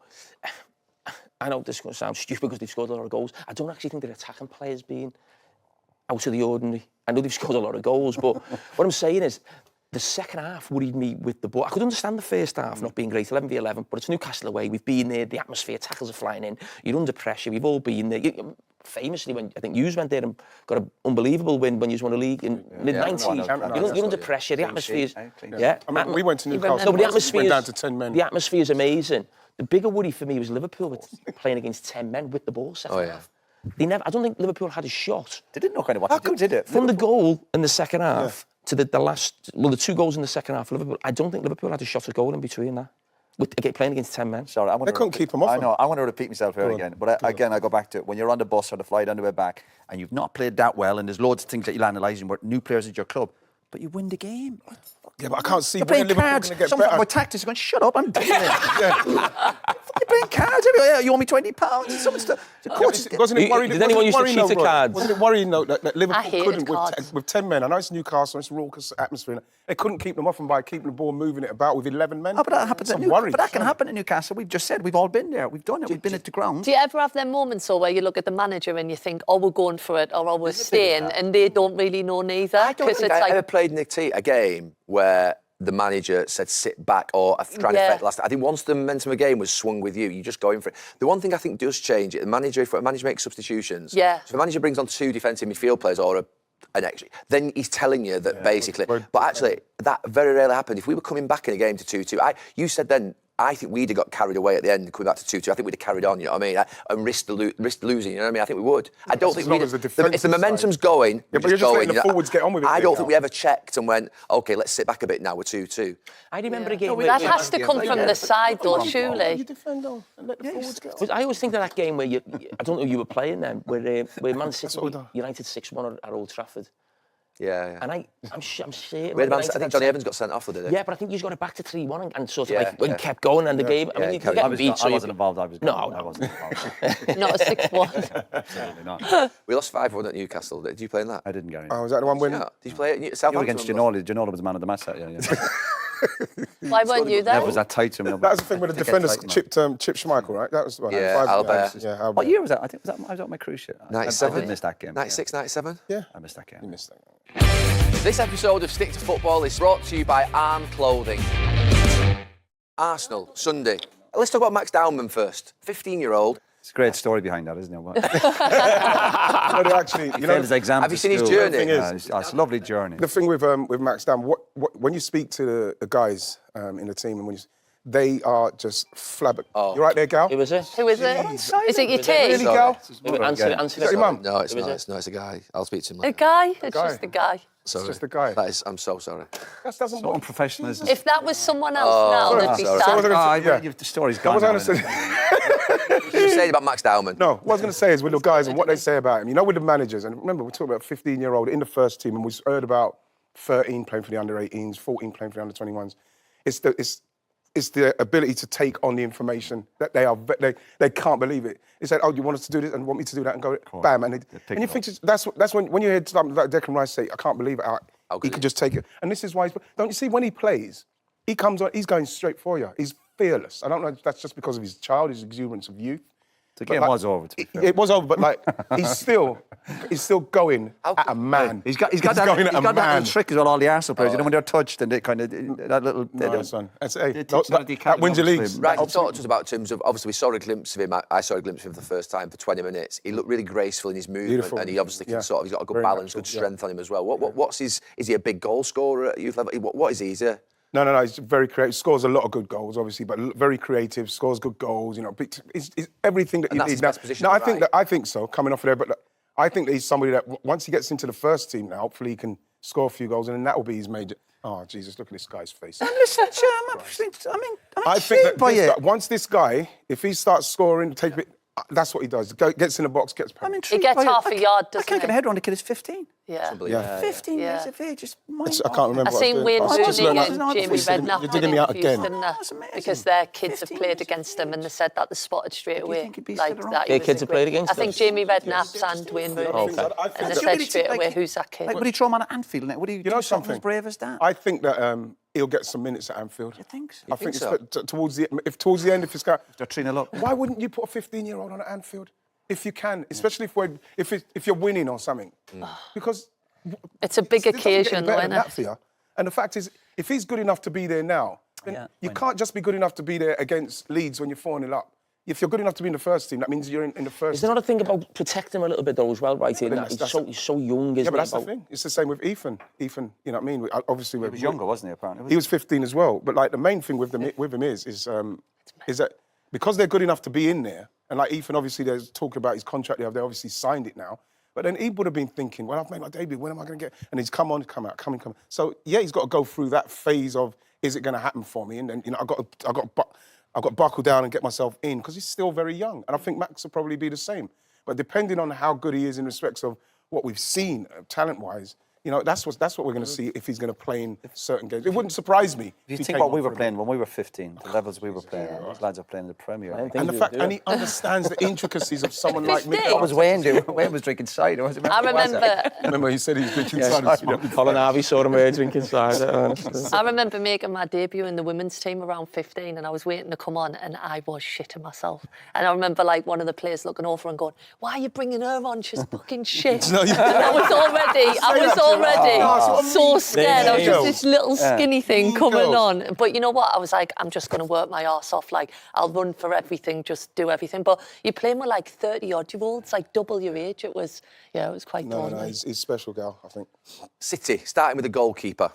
I know this is going to sound stupid because they've scored a lot of goals. I don't actually think their attacking players being out of the ordinary. I know they've scored a lot of goals, but what I'm saying is the second half worried me with the ball. I could understand the first half not being great, 11v11, but it's Newcastle away. We've been there, the atmosphere, tackles are flying in. You're under pressure. We've all been there. Famously, when I think Hughes went there and got an unbelievable win when Hughes won a league in mid-90s. You're under pressure. The atmosphere is... we went to Newcastle. No, but the atmosphere went down to 10 men. The atmosphere is amazing. The bigger worry for me was Liverpool playing against 10 men with the ball second half. I don't think Liverpool had a shot. They didn't know kind of what to do, did it? From the goal in the second half to the last... Well, the 2 goals in the second half for Liverpool, I don't think Liverpool had a shot at goal in between that. Playing against 10 men. Sorry, they couldn't keep them off. I know. I want to repeat myself here again. But again, I go back to when you're on the bus or the flight on the way back and you've not played that well and there's loads of things that you'll analyse and new players at your club, but you win the game. Yeah, but I can't see when Liverpool cards. going to get Someone better. with tactics going, shut up, I'm doing it. They're playing cards. Yeah, you owe me £20. Some stuff. Of course. Wasn't it worrying? Did anyone used to cheat at Roy? cards? Wasn't it worrying though that Liverpool hated couldn't cards. with 10 men? I know it's Newcastle, it's a raucous atmosphere. They couldn't keep them off them by keeping the ball moving it about with 11 men. Oh, but that happens at I'm worried. But that can happen at Newcastle. We've just said we've all been there. We've done it. We've been at the ground. Do you ever have them moments, though, where you look at the manager and you think, oh, we're going for it, or oh, we're staying, and they don't really know neither? I don't think it's I ever played Nick T a game where the manager said sit back or trying to affect the last. I think once the momentum of the game was swung with you, you just go in for it. The one thing I think does change it, if a manager makes substitutions, so if the manager brings on 2 defensive midfield players or an extra, then he's telling you that basically. But actually, that very rarely happened. If we were coming back in a game to 2-2, you said then, I think we'd have got carried away at the end, coming back to 2-2. I think we'd have carried on, you know what I mean? And risked losing, you know what I mean? I think we would. I don't think if the momentum's going, but you're just letting the forwards get on with it. I don't think we ever checked and went, OK, let's sit back a bit now, we're 2-2. I remember a game that has to come from the side, though, surely. You defend on and let the forwards get on. I always think of that game where I don't know who you were playing then, where Man City United 6-1 at Old Trafford. Yeah. And I'm certain. I think Johnny Evans got sent off, did he? Yeah, but I think he's got it back to 3-1 and sort of kept going in the game. I mean, you get beat. I wasn't involved. I wasn't involved. Not a 6-1. Absolutely not. We lost 5-1 at Newcastle. Did you play in that? I didn't get any. Oh, was that the one winning? Yeah. Did you play it at You were Southampton? against Ginola. Ginola was the man of the match that year. Why weren't you there? Never was that tight to me. That was the thing where the defenders chipped Schmeichel, right? That was the one. Yeah, Albert. Yeah, Albert. What year was that? I think I was on my cruise ship. 97. I did miss that game. 96, 97? Yeah. I missed that game. You missed that. This episode of Stick to Football is brought to you by Arm Clothing. Arsenal, Sunday. Let's talk about Max Dowman first. 15-year-old. It's a great story behind that, isn't it? No, actually, you know, his exams have you at seen his school. journey? It's a lovely journey. the thing with Max Dowman, when you speak to the guys in the team, and they are just flabbergasted. You right there, Gal? Who was it? Who is it? Is it your team? Really, Gal? Answer Is that your mum? No, it's not. It's a guy. I'll speak to him A later. guy? It's just a guy. Sorry. just a guy. I'm so sorry. That doesn't So unprofessional, isn't it? If that was someone else now, they'd be sorry. sad. The story's gone. What was I now, going to say? You were saying about Max Dowman. No, what I was going to say is with the guys and what they say about him. You know, with the managers, and remember, we're talking about 15-year-old in the first team, and we heard about 13 playing for the under-18s, 14 playing for the under-21s. It's the ability to take on the information that they can't believe it. He said, "Oh, you want us to do this and want me to do that?" And go, bam, and you think that's when you hear something like Declan Rice say, "I can't believe it." He could just take it, and this is why. Don't you see when he plays, he comes on, he's going straight for you. He's fearless. I don't know if that's just because of his childhood, his exuberance of youth. The game was over, to be fair. It was over, but like he's still going at a man. He's got that little trick as well, all the Arsenal players. You know, when they're touched and they kind of, that little... No, son. That wins your leagues. Right, talk to us about terms of, obviously we saw a glimpse of him, I saw a glimpse of him for the first time for 20 minutes. He looked really graceful in his movement. Beautiful. And he obviously can he's got a good Very balance, natural, good strength on him as well. What's is he a big goal scorer at youth level? What is he? Is he? No. He's very creative. Scores a lot of good goals, obviously, but very creative. Scores good goals. You know, it's everything that you that's need his now. best position, No, right? I think so. Coming off of there, but I think that he's somebody that once he gets into the first team now, hopefully he can score a few goals, and then that will be his major. Oh Jesus! Look at this guy's face. Listen, I think that once this guy, if he starts scoring, take it. That's what he does. Gets in the box, gets. I'm He intrigued gets by it. half a yard, doesn't I can't get he? my head around the kid is 15. Yeah. 15 years of age, just I can't remember. I seen Wayne Rooney and Jamie You're Redknapp digging me out again. That's amazing. because their kids have 15 played years. against them, and they said that they spotted straight away. think he'd be Like still around? that. Their kids have played against I think them? Jamie Redknapp and Wayne Rooney, Okay. and they said straight away, "Who's that kid?" Like, would he throw him on at Anfield? Would he You know do something something? as brave as that? I think that he'll get some minutes at Anfield. You think so? I think so? it's towards the end, if it's got. They're 3-0 up. Why wouldn't you put a 15-year-old on at Anfield if you can, especially if you're winning or something? Because It's a big it doesn't get occasion, any though, better isn't than that it? for you. And the fact is, if he's good enough to be there now, then you can't just be good enough to be there against Leeds when you're 4-0 up. If you're good enough to be in the first team, that means you're in the first. Is there not a thing about protecting him a little bit though as well, right? He's so young, isn't he? Yeah, but that's the thing. It's the same with Ethan. Ethan, you know what I mean? Obviously, He was younger, wasn't he, apparently? He was 15 as well. But like the main thing with him is that because they're good enough to be in there, and like Ethan, obviously, there's talking about his contract. They obviously signed it now. But then he would have been thinking, well, I've made my debut. When am I going to get? And he's come out. So yeah, he's got to go through that phase of, is it going to happen for me? And then I've got to buckle down and get myself in because he's still very young. And I think Max will probably be the same. But depending on how good he is in respects of what we've seen talent-wise, You know, that's what we're going to see if he's going to play in certain games. It wouldn't surprise me. If you think what we were playing when we were 15, the levels we were playing, these lads are playing in the Premier. And the fact, and he understands the intricacies of someone like me. What was Wayne doing? Wayne was drinking cider. I remember. Remember, he said he was drinking cider. Colin Harvey saw him drinking cider. I remember making my debut in the women's team around 15, and I was waiting to come on, and I was shitting myself. And I remember like one of the players looking over and going, "Why are you bringing her on? She's fucking shit." And I was already so scared. I was just this little skinny thing coming on. But you know what? I was like, I'm just going to work my arse off. Like, I'll run for everything, just do everything. But you're playing with like 30-odd-year-olds, like double your age. It was quite daunting. No, he's special, gal, I think. City, starting with the goalkeeper.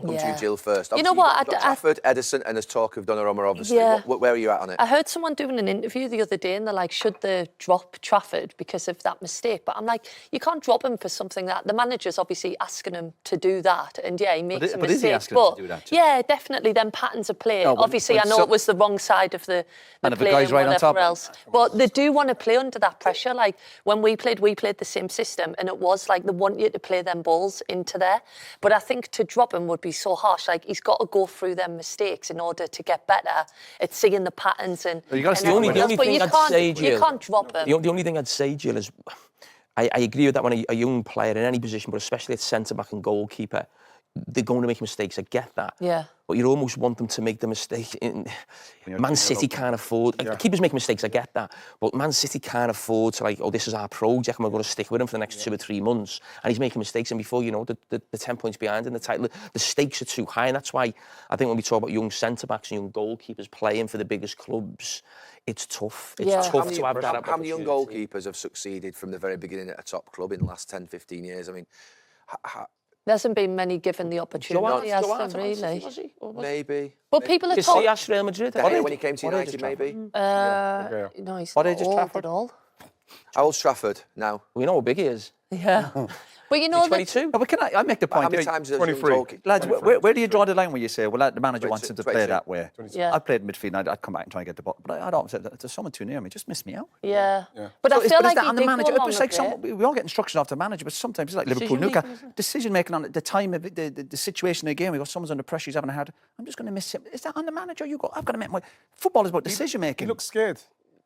Come to you, Jill, first. You know what? You've got Trafford, Edison, and there's talk of Donnarumma, obviously. Yeah. Where are you at on it? I heard someone doing an interview the other day and they're like, should they drop Trafford because of that mistake? But I'm like, you can't drop him for something that... The manager's obviously asking him to do that. And yeah, he makes a mistake. But is he asking him to do that? Yeah, definitely. Them patterns of play. Obviously, I know it was the wrong side of the and if play the guy's right on top. else. But they do want to play under that pressure. Like, when we played the same system and it was like they want you to play them balls into there. But I think to drop him would be so harsh. Like, he's got to go through them mistakes in order to get better at seeing the patterns and... The only thing I'd say, Jill... You can't drop him. The only thing I'd say, Jill, is... I agree with that when a young player in any position, but especially at centre-back and goalkeeper, they're going to make mistakes. I get that. Yeah. But you almost want them to make the mistake. Man City can't afford... Keepers make mistakes, I get that. But Man City can't afford to, like, oh, this is our project and we're going to stick with him for the next 2 or 3 months. And he's making mistakes. And before you know, the 10 points behind in the title, the stakes are too high. And that's why I think when we talk about young centre-backs and young goalkeepers playing for the biggest clubs, it's tough. It's tough to have that. How many young goalkeepers have succeeded from the very beginning at a top club in the last 10, 15 years? I mean... There hasn't been many given the opportunity, has there, really? Maybe. But people are talking... Did Real Madrid? When he came to United, maybe? No, he's not old at all. How old's Trafford now? We know how big he is. Yeah. But you know... He's 22. But can I make the point? How many times has 23. Lads, where do you draw the line when you say, well, the manager wants him to play that way? Yeah. I played midfield and I'd come back and try and get the ball. But I don't say, there's someone too near me, just miss me out. Yeah. But I feel like on the manager. It's like we all get instructions off the manager, but sometimes it's like Liverpool, Newcastle. Decision making on the time of the situation of the game. We go, someone's under pressure, he's having a hard... I'm just going to miss him. Is that on the manager? You go, I've got to make my... Football is about decision making. He looks scared.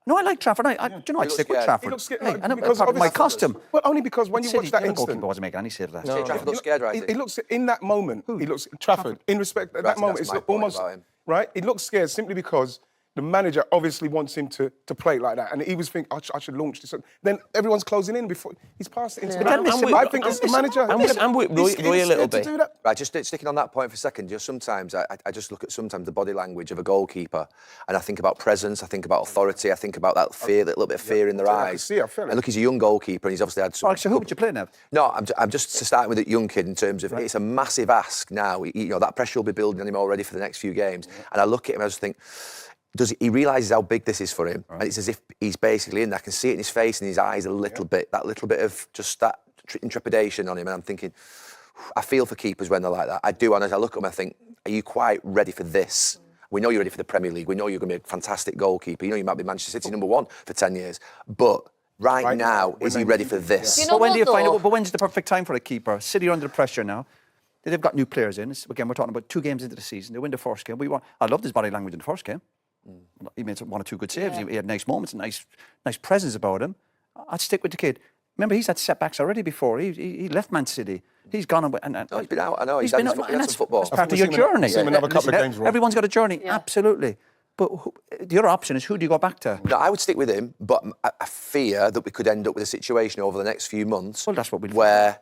No, I like Trafford. Do you know, I'd stick with Trafford. He looks scared. And because of my costume. Well, only because when you watch that instant... wasn't making any save that. No. Trafford looks scared, right? He looks, in that moment, he looks... Trafford, in respect, at that moment, it's almost... Right? He looks scared simply because the manager obviously wants him to play like that. And he was thinking, I should launch this. Then everyone's closing in before he's passed it into the... I think it's the manager. I'm with Roy a little bit. Right, just sticking on that point for a second, just sometimes, I just look at sometimes the body language of a goalkeeper and I think about presence, I think about authority, I think about that fear, that little bit of fear in their eyes. I feel it. And look, he's a young goalkeeper and he's obviously had some... So who would you play now? No, I'm just starting with a young kid in terms of it's a massive ask now. You know, that pressure will be building on him already for the next few games. And I look at him and I just think... he realises how big this is for him? Right. And it's as if he's basically in there. I can see it in his face and his eyes a little bit, that little bit of just that intrepidation on him. And I'm thinking, I feel for keepers when they're like that. I do, and as I look at him, I think, are you quite ready for this? We know you're ready for the Premier League. We know you're going to be a fantastic goalkeeper. You know you might be Manchester City #1 for 10 years. But right now, is he ready for this? You know but when's the perfect time for a keeper? City are under pressure now. They've got new players in. Again, we're talking about 2 games into the season. They win the first game. I loved his body language in the first game. He made 1 or 2 good saves. He had nice moments and nice presence about him. I'd stick with the kid. Remember, he's had setbacks already before. He left Man City. He's gone and he's been out. I know. He's had some football. That's part of your journey. Another couple of games, everyone's got a journey. Yeah. Absolutely. But the other option is, who do you go back to? No, I would stick with him, but I fear that we could end up with a situation over the next few months where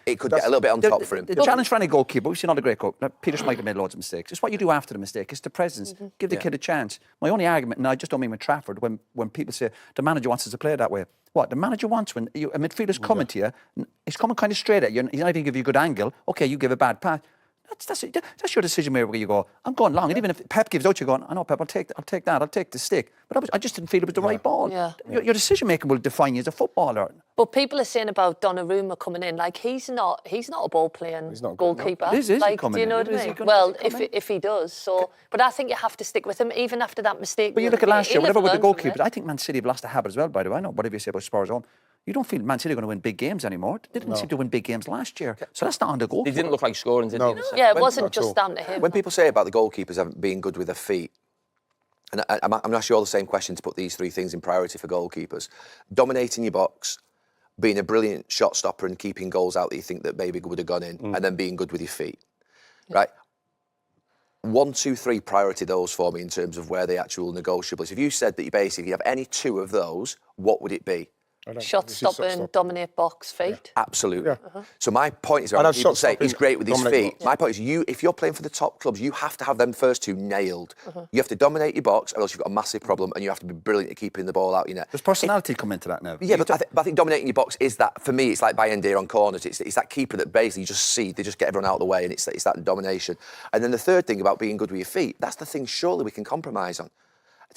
it could get a little bit on top for him. The challenge for any goalkeeper, we've seen all the great goalkeepers. Peter Schmeichel made loads of mistakes. It's what you do after the mistake. It's the presence. Give the kid a chance. My only argument, and I just don't mean with Trafford, when people say the manager wants us to play that way. What the manager wants when a midfielder's coming to you, he's coming kind of straight at you. He's not even giving you a good angle. Okay, you give a bad pass. That's your decision maker where you go, I'm going long. And even if Pep gives out, you're going, I know, Pep, I'll take that, I'll take the stick. But I just didn't feel it was the right ball. Yeah. Your decision making will define you as a footballer. But people are saying about Donnarumma coming in, like he's not a ball playing goalkeeper. No. Is like, do you know what I mean? Well, if he does, so. But I think you have to stick with him even after that mistake. But you look at last year, whatever with the goalkeepers, I think Man City have lost the habit as well. By the way, I know whatever you say about Spurs home. You don't feel Man City are going to win big games anymore. They didn't seem to win big games last year. So that's not on the goal. They didn't look like scoring, did they? Yeah, it wasn't just down to him. When people say about the goalkeepers being good with their feet, and I'm going to ask you all the same question to put these 3 things in priority for goalkeepers. Dominating your box, being a brilliant shot stopper and keeping goals out that you think that maybe would have gone in, and then being good with your feet, right? 1, 2, 3 priority those for me in terms of where the actual negotiables. If you said that you basically have any 2 of those, what would it be? Shot stopping, dominate box, feet. Absolutely. Yeah. So my point is, when people say he's great with his feet, my point is, if you're playing for the top clubs, you have to have them first 2 nailed. You have to dominate your box, or else you've got a massive problem, and you have to be brilliant at keeping the ball out your net. Does personality come into that now? Yeah, but I think dominating your box is that, for me, it's like Bayern on corners. It's that keeper that basically you just see, they just get everyone out of the way, and it's that domination. And then the third thing about being good with your feet, that's the thing surely we can compromise on.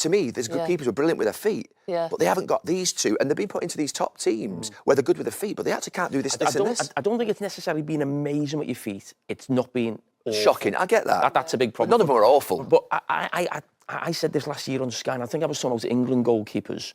To me, there's good keepers who are brilliant with their feet, but they haven't got these 2, and they've been put into these top teams where they're good with their feet, but they actually can't do this, and this. I don't think it's necessarily being amazing with your feet. It's not being awful. Shocking. I get that. That's a big problem. But none of them are awful. But I said this last year on Sky, and I think I was talking about England goalkeepers.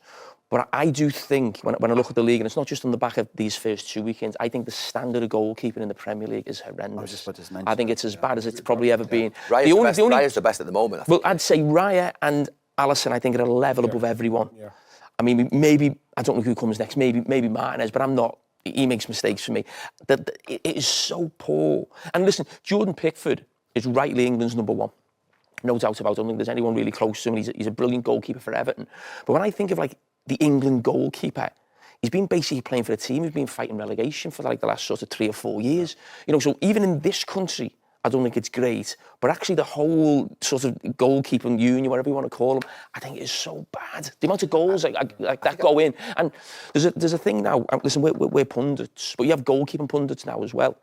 But I do think, when I look at the league, and it's not just on the back of these first 2 weekends, I think the standard of goalkeeping in the Premier League is horrendous. I think it's as bad as it's probably ever been. Raya's the best at the moment. Well, I'd say Raya and Alisson, I think, are a level above everyone. Yeah. I mean, maybe, I don't know who comes next, maybe Martinez, but I'm not. He makes mistakes for me. It is so poor. And listen, Jordan Pickford is rightly England's number 1. No doubt about it. I don't think there's anyone really close to him. He's a brilliant goalkeeper for Everton. But when I think of, like, the England goalkeeper, he's been basically playing for a team who's been fighting relegation for, like, the last sort of 3 or 4 years. You know, so even in this country, I don't think it's great, but actually the whole sort of goalkeeping union, whatever you want to call them, I think it is so bad. The amount of goals like that go in, and there's a thing now. Listen, we're pundits, but you have goalkeeping pundits now as well,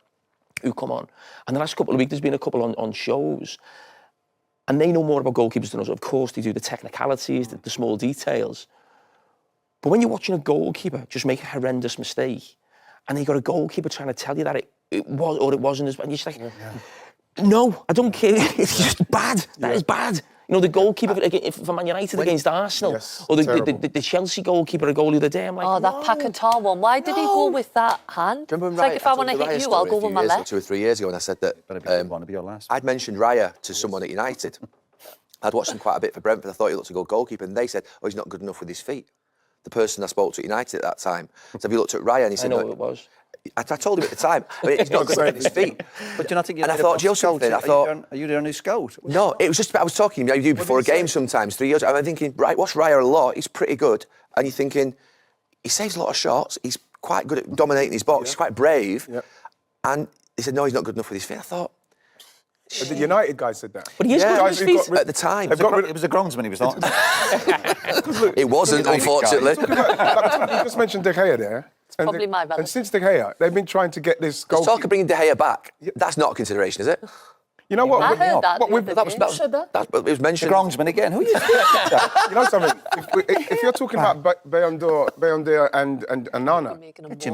who come on. And the last couple of weeks, there's been a couple on shows, and they know more about goalkeepers than us. Of course, they do the technicalities, the small details. But when you're watching a goalkeeper just make a horrendous mistake, and you got a goalkeeper trying to tell you that it was or it wasn't, and you're just like. No, I don't care. It's just bad. That is bad. You know, the goalkeeper for Man United against Arsenal, or the Chelsea goalkeeper a goal the other day. I'm like, that Paquetá one. Why did he go with that hand? Remember, it's like if I want to hit you, I'll go with my left. 2 or 3 years ago, and I said that I'd mentioned Raya to someone at United. I'd watched him quite a bit for Brentford. I thought he looked a good goalkeeper, and they said, "Oh, he's not good enough with his feet." The person I spoke to at United at that time. So have you looked at Raya? And he said, I know what it was. I told him at the time, but he's not good with his feet. But do you not think? And I thought, Joe, something. I thought, are you their new scout? No, it was just. I was talking. You do before a game sometimes. 3 years. I'm thinking, right, watch Raya a lot. He's pretty good, and you're thinking, he saves a lot of shots. He's quite good at dominating his box. He's quite brave. And he said, no, he's not good enough with his feet. I thought. But the United guy said that. But he is good with his feet. At the time. It was a groundsman he was on. It wasn't, unfortunately. You just mentioned De Gea there. Probably my valid. And since De Gea, they've been trying to get this Let's talk of bringing De Gea back. That's not a consideration, is it? You know what? I heard that. It was mentioned. The groundsman again. Who are you? You know something? If you're talking about Beyonder and Nana,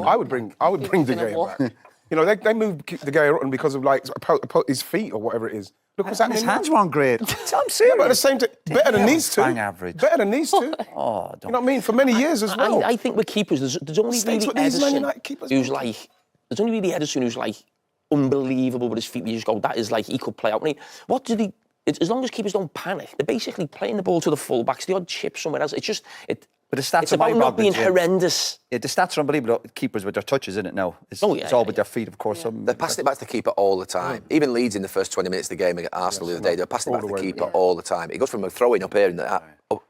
I would bring De Gea back. You know, they moved De Gea on because of like his feet or whatever it is. Look what's happening. His hands weren't great. I'm serious. Yeah, but at the same time, better than these two. Bang average. Better than these two. You know what I mean? For many years as well. I think with keepers, there's only really Ederson who's like. There's only really Ederson who's like unbelievable with his feet. You just go, that is like he could play out. I mean, what did he? As long as keepers don't panic, they're basically playing the ball to the fullbacks. The odd chip somewhere else. It's just But the stats it's about not being horrendous. Yeah, the stats are unbelievable. Keepers with their touches, isn't it, now? It's all with their feet, of course. They're passing it back to the keeper all the time. Even Leeds in the first 20 minutes of the game against Arsenal the other day, they're passing it back to the keeper all the time. It goes from a throw-in up here in the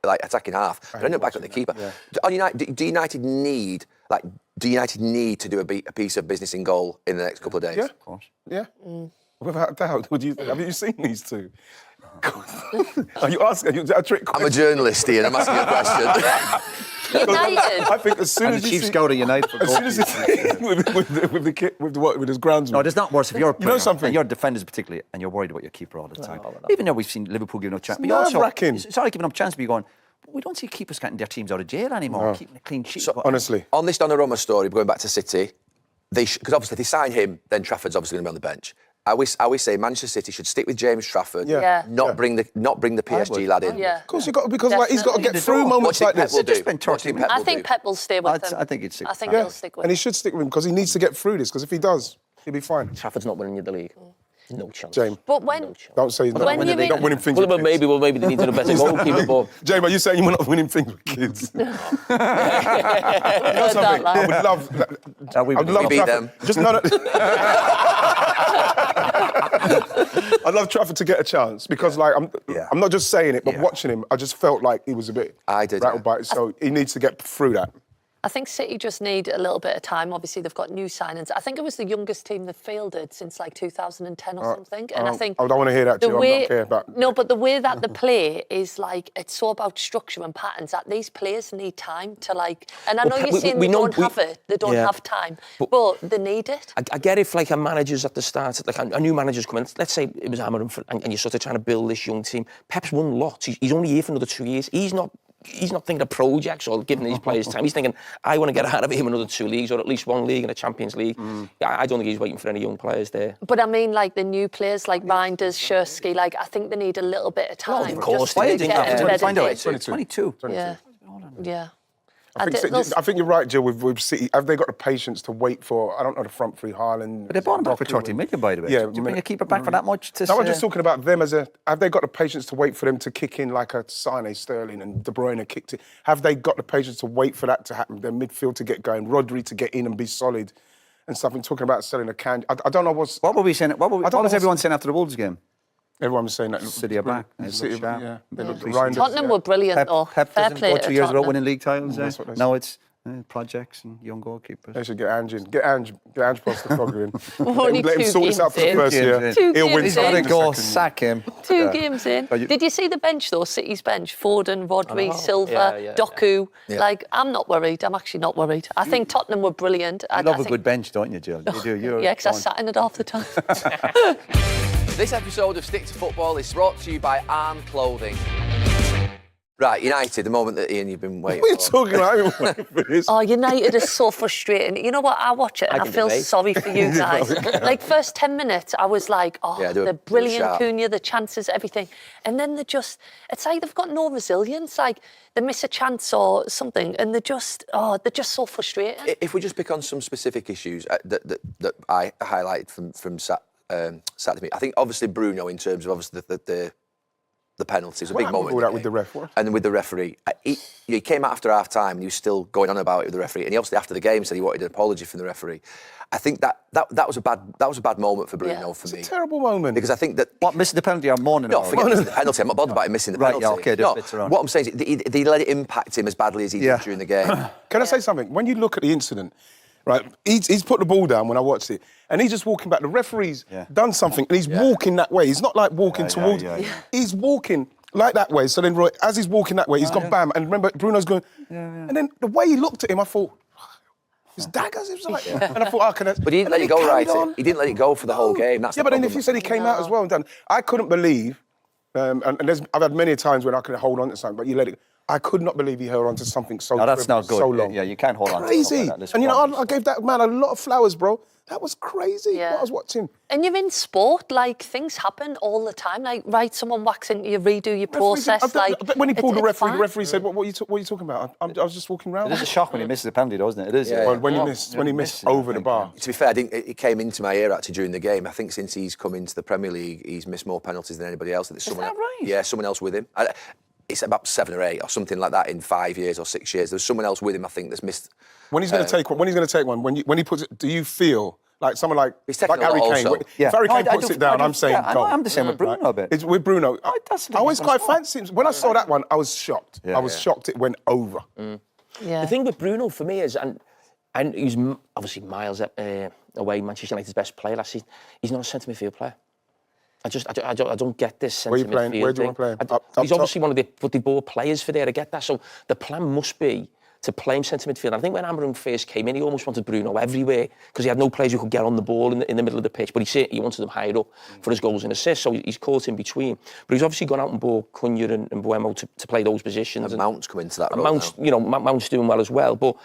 like attacking half, they're ending up back at the keeper. Do United need to do a piece of business in goal in the next couple of days? Yeah, of course. Yeah. Without doubt. Have you seen these two? Are you asking? A trick question? I'm a journalist, Ian. I'm asking you a question. United. I think as soon as the you chief see, scout of United, as soon as you see with his groundsman. No, there's not worse if you're a player, know something? and your defenders particularly, and you're worried about your keeper all the time. Even though we've seen Liverpool giving up chance, It's nerve-wracking. Sorry, giving up chance, but you're going. We don't see keepers getting their teams out of jail anymore, keeping a clean sheet. So, honestly, on this Donnarumma story, going back to City, because obviously if they sign him, then Trafford's obviously going to be on the bench. I always say Manchester City should stick with James Trafford. Not bring the PSG lad in. Of course, because like he's got to get through moments like this. I think Pep will stay with him. I think he'd stick. I think he'll stick with him. And he should stick with him because he needs to get through this. Because if he does, he'll be fine. Trafford's not winning you the league. No chance. James. But when... Don't say he's not when winning. They're not winning things with Well, kids. maybe they need to do a better goalkeeper, but... James, are you saying you're not winning things with kids? heard that, lad. I would love... I'd love beat Trafford. them. Just I'd love Trafford to get a chance because, like, I'm not just saying it, but watching him, I just felt like he was a bit rattled by it. So he needs to get through that. I think City just need a little bit of time. Obviously, they've got new signings. I think it was the youngest team they've fielded since like 2010 or something. And I think I don't want to hear that. I don't care about. No, but the way that they play is like it's so about structure and patterns that these players need time to like. And I know you're saying they don't have it. They don't have time, but they need it. I get if like a manager's at the start, like a new manager's coming. Let's say it was Amorim, and you're sort of trying to build this young team. Pep's won lots. He's only here for another 2 years. He's not thinking of projects or giving these players time. He's thinking, I want to get out of him another 2 leagues or at least 1 league in a Champions League. I don't think he's waiting for any young players there. But I mean, like the new players like Reinders, Schursky, like I think they need a little bit of time. of course. Just to get a better day. 22. Yeah. I think you're right, Jill, with City. Have they got the patience to wait for, I don't know, the front three, Haaland... But they bought him back for 30 million, by the way. Yeah, Do you bring a keeper back for that much? No, I'm just talking about them as a... Have they got the patience to wait for them to kick in like a Sane, Sterling and De Bruyne kicked it? Have they got the patience to wait for that to happen, their midfield to get going, Rodri to get in and be solid and stuff? I'm talking about selling a can... I don't know what's... What were we saying? What was everyone saying after the Wolves game? Everyone was saying that. City are back. City, yeah. They look Tottenham were brilliant, though. Pep Fair doesn't play go to 2 years ago Tottenham. winning league titles. That's what they Now it's projects and young goalkeepers. They should get Ange in. Get Ange Postecoglou in. Only Let him 2 sort this out for the games first in. year. 2 He'll win games something in. the Go second year. sack him. 2 games in. Did you see the bench, though? City's bench. Foden, Rodri, Silva, Doku. Yeah. Like, I'm not worried. I'm actually not worried. I think Tottenham were brilliant. You love a good bench, don't you, Jill? You do. You're Yeah, because I sat in it half the time. This episode of Stick to Football is brought to you by Arm Clothing. Right, United, the moment that Ian, you've been waiting What are you for. talking about? I've been waiting for this. Oh, United is so frustrating. You know what? I watch it and I feel sorry for you guys. Like, first 10 minutes, I was like, the brilliant sharp. Cunha, the chances, everything. And then it's like they've got no resilience. Like, they miss a chance or something and they're just so frustrating. If we just pick on some specific issues that I highlighted from Saturday, I think obviously Bruno, in terms of obviously the penalties, a big moment. With that with the ref? What? And then with the referee, he came out after half time and he was still going on about it with the referee. And he obviously after the game said he wanted an apology from the referee. I think that was a bad moment for Bruno for me. It's a terrible moment. Because I think that missing the penalty or mourning? no, forget missing the penalty. I'm not bothered about him missing the penalty. Right, yeah, okay, no, bits around. what I'm saying is they let it impact him as badly as he did during the game. Can I say something? When you look at the incident, right, he's put the ball down when I watched it, and he's just walking back. The referee's done something, and he's walking that way. He's not like walking towards. He's walking like that way. So then, as he's walking that way, he's gone bam. And remember, Bruno's going. And then the way he looked at him, I thought, his daggers. It was like, and I thought, can I? But he didn't let it go right. He didn't let it go for the whole game. That's But then if you said he came out as well and done, I couldn't believe. And I've had many times when I could hold on to something, but you let it. I could not believe he held on to something so. No, that's not good. Oh, So long. Yeah, you can't hold on to Crazy. something like that. And you know, I gave that man a lot of flowers, bro. That was crazy. What I was watching. And you're in sport, like things happen all the time. Like, right, someone whacks into you, redo your process. But when he pulled the referee, fine. the referee said, "What are you talking about? I was just walking around." It is a shock when he misses the penalty, though, isn't it? It is. Well, when he missed over the bar. To be fair, it came into my ear actually during the game. I think since he's come into the Premier League, he's missed more penalties than anybody else. Is that right? Yeah, someone else with him. It's about 7 or 8 or something like that in 5 years or 6 years. There's someone else with him, I think, that's missed. When he's going to take one, when he puts it, do you feel like someone like He's taking Harry a lot Kane? also. If Harry Kane puts it down, I'm saying go. I'm the same with Bruno a bit. It's with Bruno. I always quite spot. fancy him. When I saw that one, I was shocked. I was shocked it went over. The thing with Bruno for me is, and he's obviously miles away, Manchester United's best player last season. He's not a centre midfield player. I don't get this centre midfield thing. Where do you want to play him? He's obviously one of the ball players for there. I get that. So the plan must be to play him centre midfield. And I think when Amorim first came in, he almost wanted Bruno everywhere because he had no players who could get on the ball in the middle of the pitch. But he wanted them higher up for his goals and assists. So he's caught in between. But he's obviously gone out and bought Cunha and Buemo to play those positions. And Mount's come into that and role Mount's, now. Mount's doing well as well. But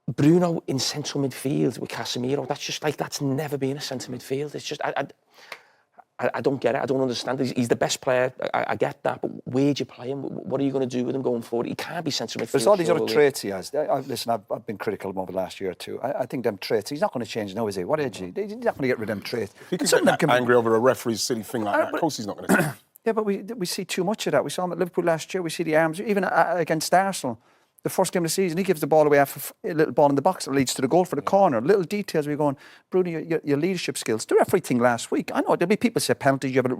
Bruno in central midfield with Casemiro, that's just like, that's never been a centre midfield. It's just, I don't get it. I don't understand. He's the best player. I get that. But where do you play him? What are you going to do with him going forward? He can't be central midfield. There's all these other traits he has. Listen, I've been critical of him over the last year or two. I think them traits, he's not going to change now, is he? What age is he? He's not going to get rid of them traits. If he can get angry over a referee's silly thing like that, of course he's not going to change. Yeah, but we see too much of that. We saw him at Liverpool last year. We see the arms, even against Arsenal. The first game of the season, he gives the ball away after a little ball in the box that leads to the goal for the corner. Little details where you're going, Bruno, your leadership skills. The referee thing last week, I know there'll be people say penalties, you have a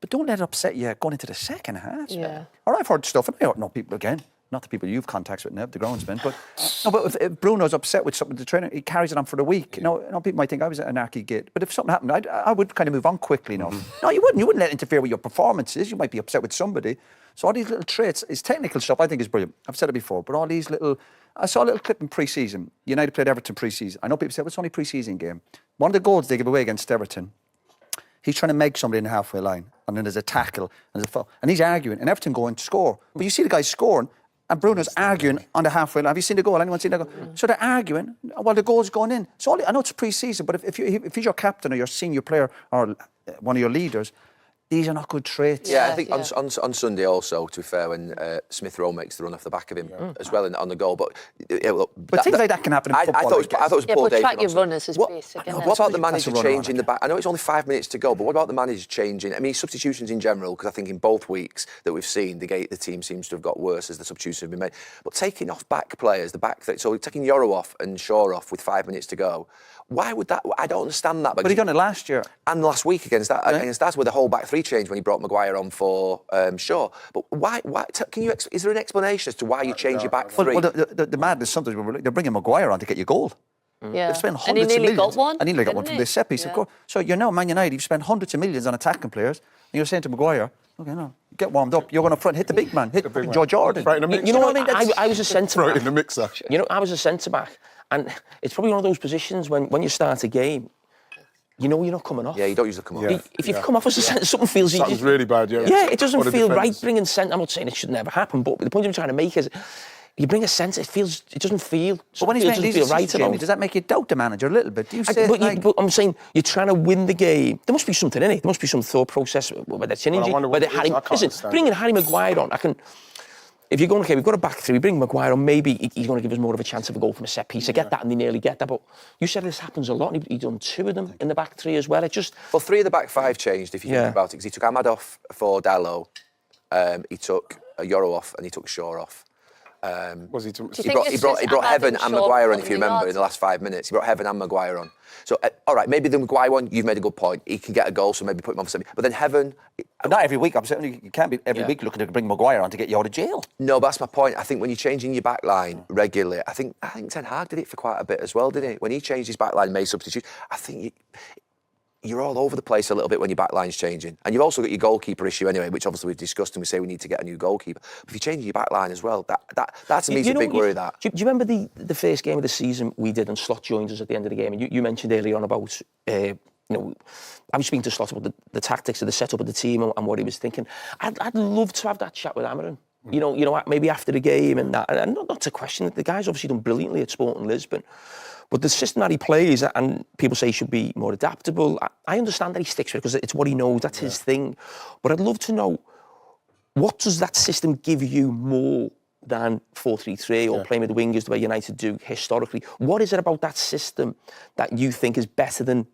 but don't let it upset you going into the second half. Yeah. Or I've heard stuff, and I don't know people again, not the people you've contacts with, Nev, the groundsman, but if Bruno's upset with something, the trainer, he carries it on for the week. You know, people might think I was an anarchy gate, but if something happened, I would kind of move on quickly. No, you wouldn't let it interfere with your performances. You might be upset with somebody. So all these little traits, his technical stuff, I think is brilliant. I've said it before, but all these little... I saw a little clip in pre-season. United played Everton pre-season. I know people say, well, it's only a pre-season game. One of the goals they give away against Everton, he's trying to make somebody in the halfway line, and then there's a tackle, and there's a foul, and he's arguing, and Everton going to score. But you see the guy scoring, and Bruno's arguing on the halfway line. Have you seen the goal? Anyone seen the goal? So they're arguing while the goal's going in. So I know it's pre-season, but if he's your captain or your senior player or one of your leaders, these are not good traits. Yeah, I think on Sunday also, to be fair, when Smith Rowe makes the run off the back of him as well on the goal. But things like that can happen in football. I thought it was poor David. Track your runners is basic. What about the manager changing the back? I know it's only 5 minutes to go, but what about the manager changing? I mean, substitutions in general, because I think in both weeks that we've seen, the team seems to have got worse as the substitutions have been made. But taking off back players, so taking Yoro off and Shaw off with 5 minutes to go, why would that? I don't understand that. But he done it last year. And last week against that with the whole back three change when he brought Maguire on for Shaw. But why? Is there an explanation as to why you change your back three? Well, the madness sometimes they're bringing Maguire on to get your goal. Yeah. They've spent And hundreds he of nearly millions. got one. And he nearly got one from the set piece, of course. So you know, Man United, you've spent hundreds of millions on attacking players, and you're saying to Maguire, okay, no, get warmed up. You're going to front, hit the big man, hit Joe Jordan. Right in the mix. You know what I mean? I was a centre back. Right in the mixer. You know, I was a centre back, and it's probably one of those positions when you start a game, you know you're not coming off. Yeah, you don't usually come off. Yeah. If you've come off as a centre, something's really bad, yeah. Yeah, it doesn't Or the feel right defence. bringing centre. I'm not saying it should never happen, but the point I'm trying to make is, you bring a centre, it doesn't feel. But when he's making these right decisions, Jamie, does that make you doubt the manager a little bit? Do you say but I'm saying you're trying to win the game. There must be something in it. There must be some thought process. Whether it's an injury, bringing Harry Maguire on. If you're going, okay, we've got a back three, we bring Maguire on, maybe he's going to give us more of a chance of a goal from a set piece. I get that, and they nearly get that. But you said this happens a lot, and he's done 2 of them in the back three as well. Well, 3 of the back 5 changed, if you think about it, because he took Ahmad off for Dalot, he took Yoro off, and he took Shaw off. He brought Heaven and Maguire on, if you remember, in the last 5 minutes. He brought Heaven and Maguire on. So, all right, maybe the Maguire one, you've made a good point. He can get a goal, so maybe put him on for semi. But then Heaven... But not every week. I'm saying you can't be every week looking to bring Maguire on to get you out of jail. No, but that's my point. I think when you're changing your back line regularly, I think Ten Hag did it for quite a bit as well, didn't he? When he changed his back line, made substitutes, I think you're all over the place a little bit when your back line's changing. And you've also got your goalkeeper issue anyway, which obviously we've discussed, and we say we need to get a new goalkeeper. But if you're changing your back line as well, that to me is a big worry. Do you remember the first game of the season we did, and Slot joined us at the end of the game, and you mentioned earlier on about... I was speaking to Slot about the tactics of the setup of the team and what he was thinking. I'd love to have that chat with Amorim. You know, maybe after the game and that. And not to question it, the guy's obviously done brilliantly at Sporting Lisbon. But the system that he plays, and people say he should be more adaptable, I understand that he sticks with it because it's what he knows, that's his thing. But I'd love to know, what does that system give you more than 4-3-3 or playing with the wingers the way United do historically? What is it about that system that you think is better than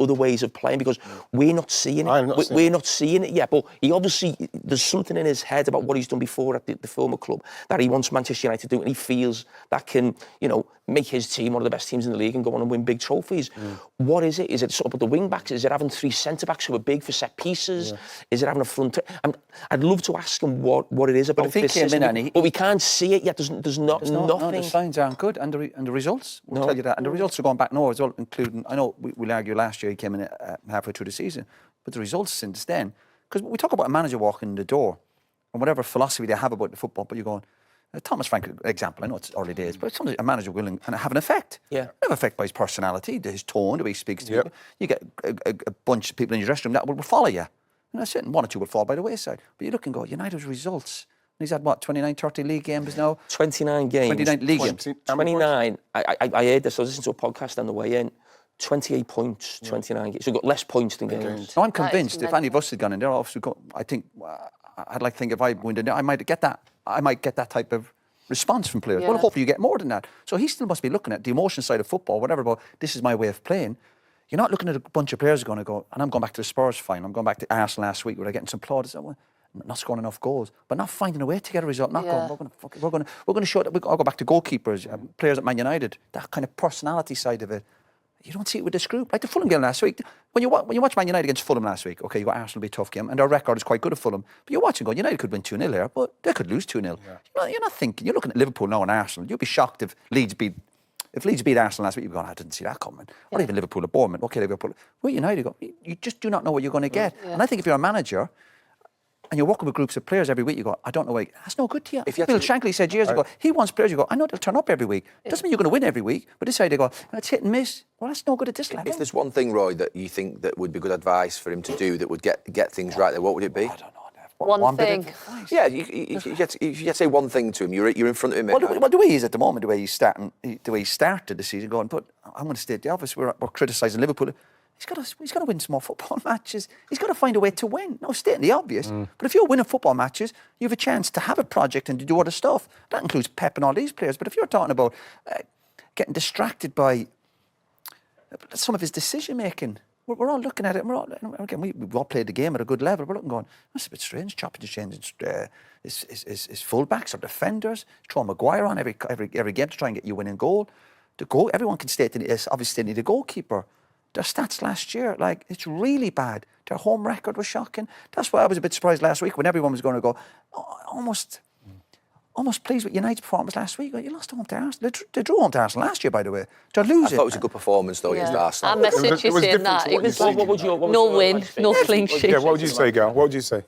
other ways of playing? Because we're not seeing it. We're not seeing it yet. But he obviously, there's something in his head about what he's done before at the former club that he wants Manchester United to do, and he feels that can, make his team one of the best teams in the league and go on and win big trophies. What is it? Is it sort of the wing backs? Is it having 3 centre backs who are big for set pieces? Is it having a front? I'd love to ask him what it is about this system, but we can't see it yet. There's nothing. No, the signs aren't good, and the results will tell you that. And the results are going back now as well, including, I know we'll argue last year he came in halfway through the season, but the results since then, because we talk about a manager walking in the door and whatever philosophy they have about the football, but you're going, Thomas Frank example, I know it's early days, but sometimes a manager will have an effect. Yeah. Have an effect by his personality, his tone, the way he speaks to people. You get a bunch of people in your dressing room that will follow you. And that's it, and 1 or 2 will fall by the wayside. But you look and go, United's results He's had, what, 29, 30 league games now? 29 games. 29 league games. 29. I heard this. I was listening to a podcast on the way in. 28 points, 29 games. So we've got less points than games. No, I'm convinced if any of us had gone in there, obviously, I think, I'd like to think if I went in there, I might get that type of response from players. Well, hopefully you get more than that. So he still must be looking at the emotion side of football, whatever, about this is my way of playing. You're not looking at a bunch of players going to go, and I'm going back to the Spurs final, I'm going back to Arsenal last week where they're getting some plaudits, not scoring enough goals, but not finding a way to get a result, not going, we're going to show that, I'll go back to goalkeepers, players at Man United, that kind of personality side of it. You don't see it with this group. Like the Fulham game last week. When you watch Man United against Fulham last week, okay, you got Arsenal, be a tough game, and their record is quite good at Fulham. But you're watching going, United could win 2-0 there, but they could lose 2-0. Yeah. You're not thinking, you're looking at Liverpool now and Arsenal. You'd be shocked if Leeds beat Arsenal last week. You'd be going, I didn't see that coming. Or even Liverpool at Bournemouth. Okay, Liverpool. Well, United, you just do not know what you're going to get. And I think if you're a manager, and you're working with groups of players every week, you go, I don't know why. That's no good to you. Bill Shankly said years ago, he wants players, you go, I know they'll turn up every week. Doesn't mean you're going to win every week, but this side they go, it's hit and miss. Well, that's no good at this level. If there's one thing, Roy, that you think that would be good advice for him to do that would get things right there, what would it be? I don't know. One thing. Yeah, if you had to say one thing to him, you're in front of him. Well, the way he is at the moment, the way he started the season, going, but I'm going to stay at the office. We're criticising Liverpool. He's got to win some more football matches. He's got to find a way to win. No, stating the obvious. But if you're winning football matches, you have a chance to have a project and to do other stuff. That includes Pep and all these players. But if you're talking about getting distracted by some of his decision making, we're all looking at it. We've all played the game at a good level. We're looking, going, that's a bit strange. Chopping and changing his fullbacks or defenders, throwing Maguire on every game to try and get you winning goal. Everyone can state that obviously they need a goalkeeper. Their stats last year, like, it's really bad. Their home record was shocking. That's why I was a bit surprised last week when everyone was going to go, almost pleased with United's performance last week. You lost home to Arsenal. They drew home to Arsenal last year, by the way. They're losing. I thought it was a good performance, though, against Arsenal. I messaged you saying that. It was no win, no clean sheet. Yeah, what would you say, Gal? What would you say?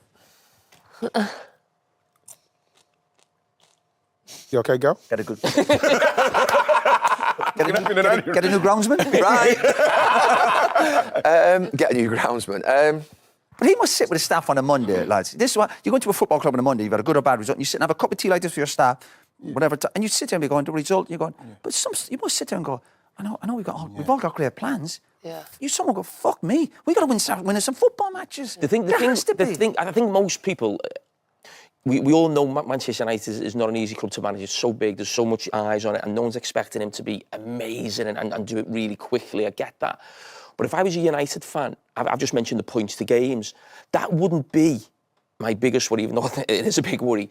You okay, Gal? Get a good... Get a new groundsman? Right. Get a new groundsman. But he must sit with his staff on a Monday, lads. This is what you go into a football club on a Monday, you've had a good or bad result, and you sit and have a cup of tea like this for your staff, whatever, and you sit there and you're going, the result, and you're going, but you must sit there and go, I know we've all got great plans. Yeah. Someone go, fuck me, we got to start winning some football matches. I think most people, we all know Manchester United is not an easy club to manage. It's so big, there's so much eyes on it, and no one's expecting him to be amazing and do it really quickly. I get that. But if I was a United fan, I've just mentioned the points to games, that wouldn't be my biggest worry, even though it is a big worry.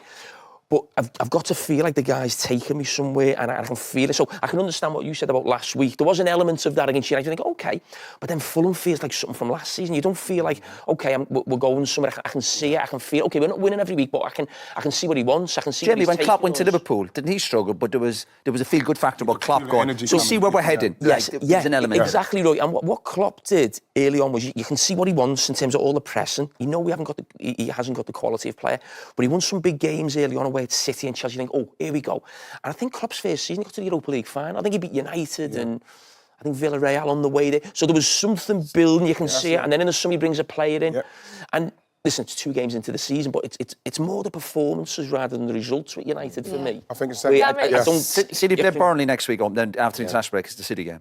But I've got to feel like the guy's taking me somewhere, and I can feel it. So I can understand what you said about last week. There was an element of that against United. You think, okay, but then Fulham feels like something from last season. You don't feel like, okay, we're going somewhere. I can see it. I can feel. Okay, we're not winning every week, but I can see what he wants. I can see. Jamie, when Klopp went to Liverpool, didn't he struggle? But there was a feel-good factor about Klopp going. So see where we're heading. Yes, there's an element. Exactly right. And what Klopp did early on was you can see what he wants in terms of all the pressing. You know he hasn't got the quality of player, but he won some big games early on away at City and Chelsea. Think, oh, here we go. And I think Klopp's first season, he got to the Europa League final. I think he beat United and I think Villarreal on the way there. So there was something building, you can see it. And then in the summer, he brings a player in. And listen, it's 2 games into the season, but it's more the performances rather than the results with United for me. I think it's City play Burnley next week, then after the international break, it's the City game.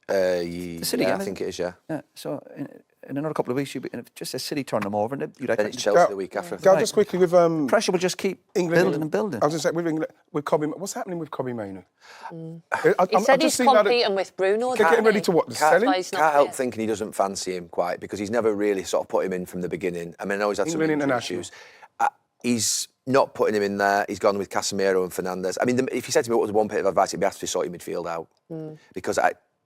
The City game, I think it is, yeah. So in another couple of weeks, just a City turn them over, and then it's Chelsea the week after. Gal, just quickly with pressure will just keep building and building. I was going to say with England, with Kobe, what's happening with Kobe Mainoo? He said he's competing with Bruno. Getting ready to what? Sell him? Can't help thinking he doesn't fancy him quite because he's never really sort of put him in from the beginning. I mean, I know he's had some injury issues. He's not putting him in there. He's gone with Casemiro and Fernandes. I mean, if you said to me what was one bit of advice, it'd be have to sort your midfield out because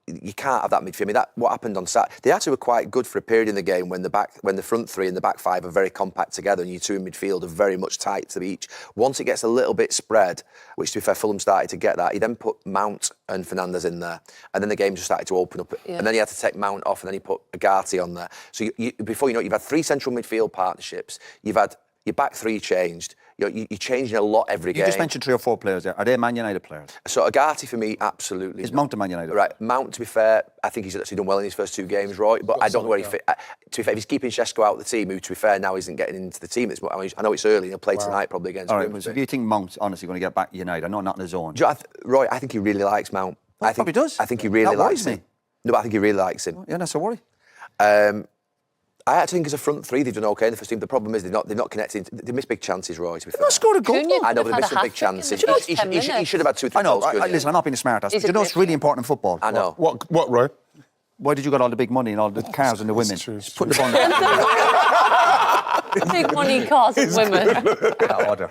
you can't have that midfield. I mean, what happened on Saturday? They actually were quite good for a period in the game when the front three and the back five are very compact together, and you two in midfield are very much tight to each. Once it gets a little bit spread, which to be fair, Fulham started to get that. He then put Mount and Fernandes in there, and then the game just started to open up. And then he had to take Mount off, and then he put Agati on there. So before you know it, you've had 3 central midfield partnerships. You've had your back three changed. you're changing a lot every game. You just mentioned 3 or 4 players there. Are they Man United players? So Agati for me, absolutely. Is Mount a Man United? Right, Mount, to be fair, I think he's actually done well in his first 2 games, Roy, but I don't know where he fit. To be fair, if he's keeping Šeško out of the team, who, to be fair, now isn't getting into the team. I know it's early, he'll play tonight probably against All right, Grimsby. so do you think Mount's honestly going to get back United? I know not in the zone. Do you know, Roy, I think he really likes Mount. I think probably does. I think he really That likes worries him. me. No, but I think he really likes him. Yeah, that's a worry. I actually think as a front 3, they've done okay in the first team. The problem is they're not connecting. They miss big chances, Roy, to be fair. Not scored a goal. Cunha I know, could but they have missed had some a big hat-trick in the chances. first He 10 minutes. should have had 2 or 3 I know. goals. Listen, I'm not being a smart ass. He's Do you know a what's great really important in football? I know. What, Roy? Why did you got all the big money and all the cars and the women? true, Just put the ball down. Big money cars and women. Order.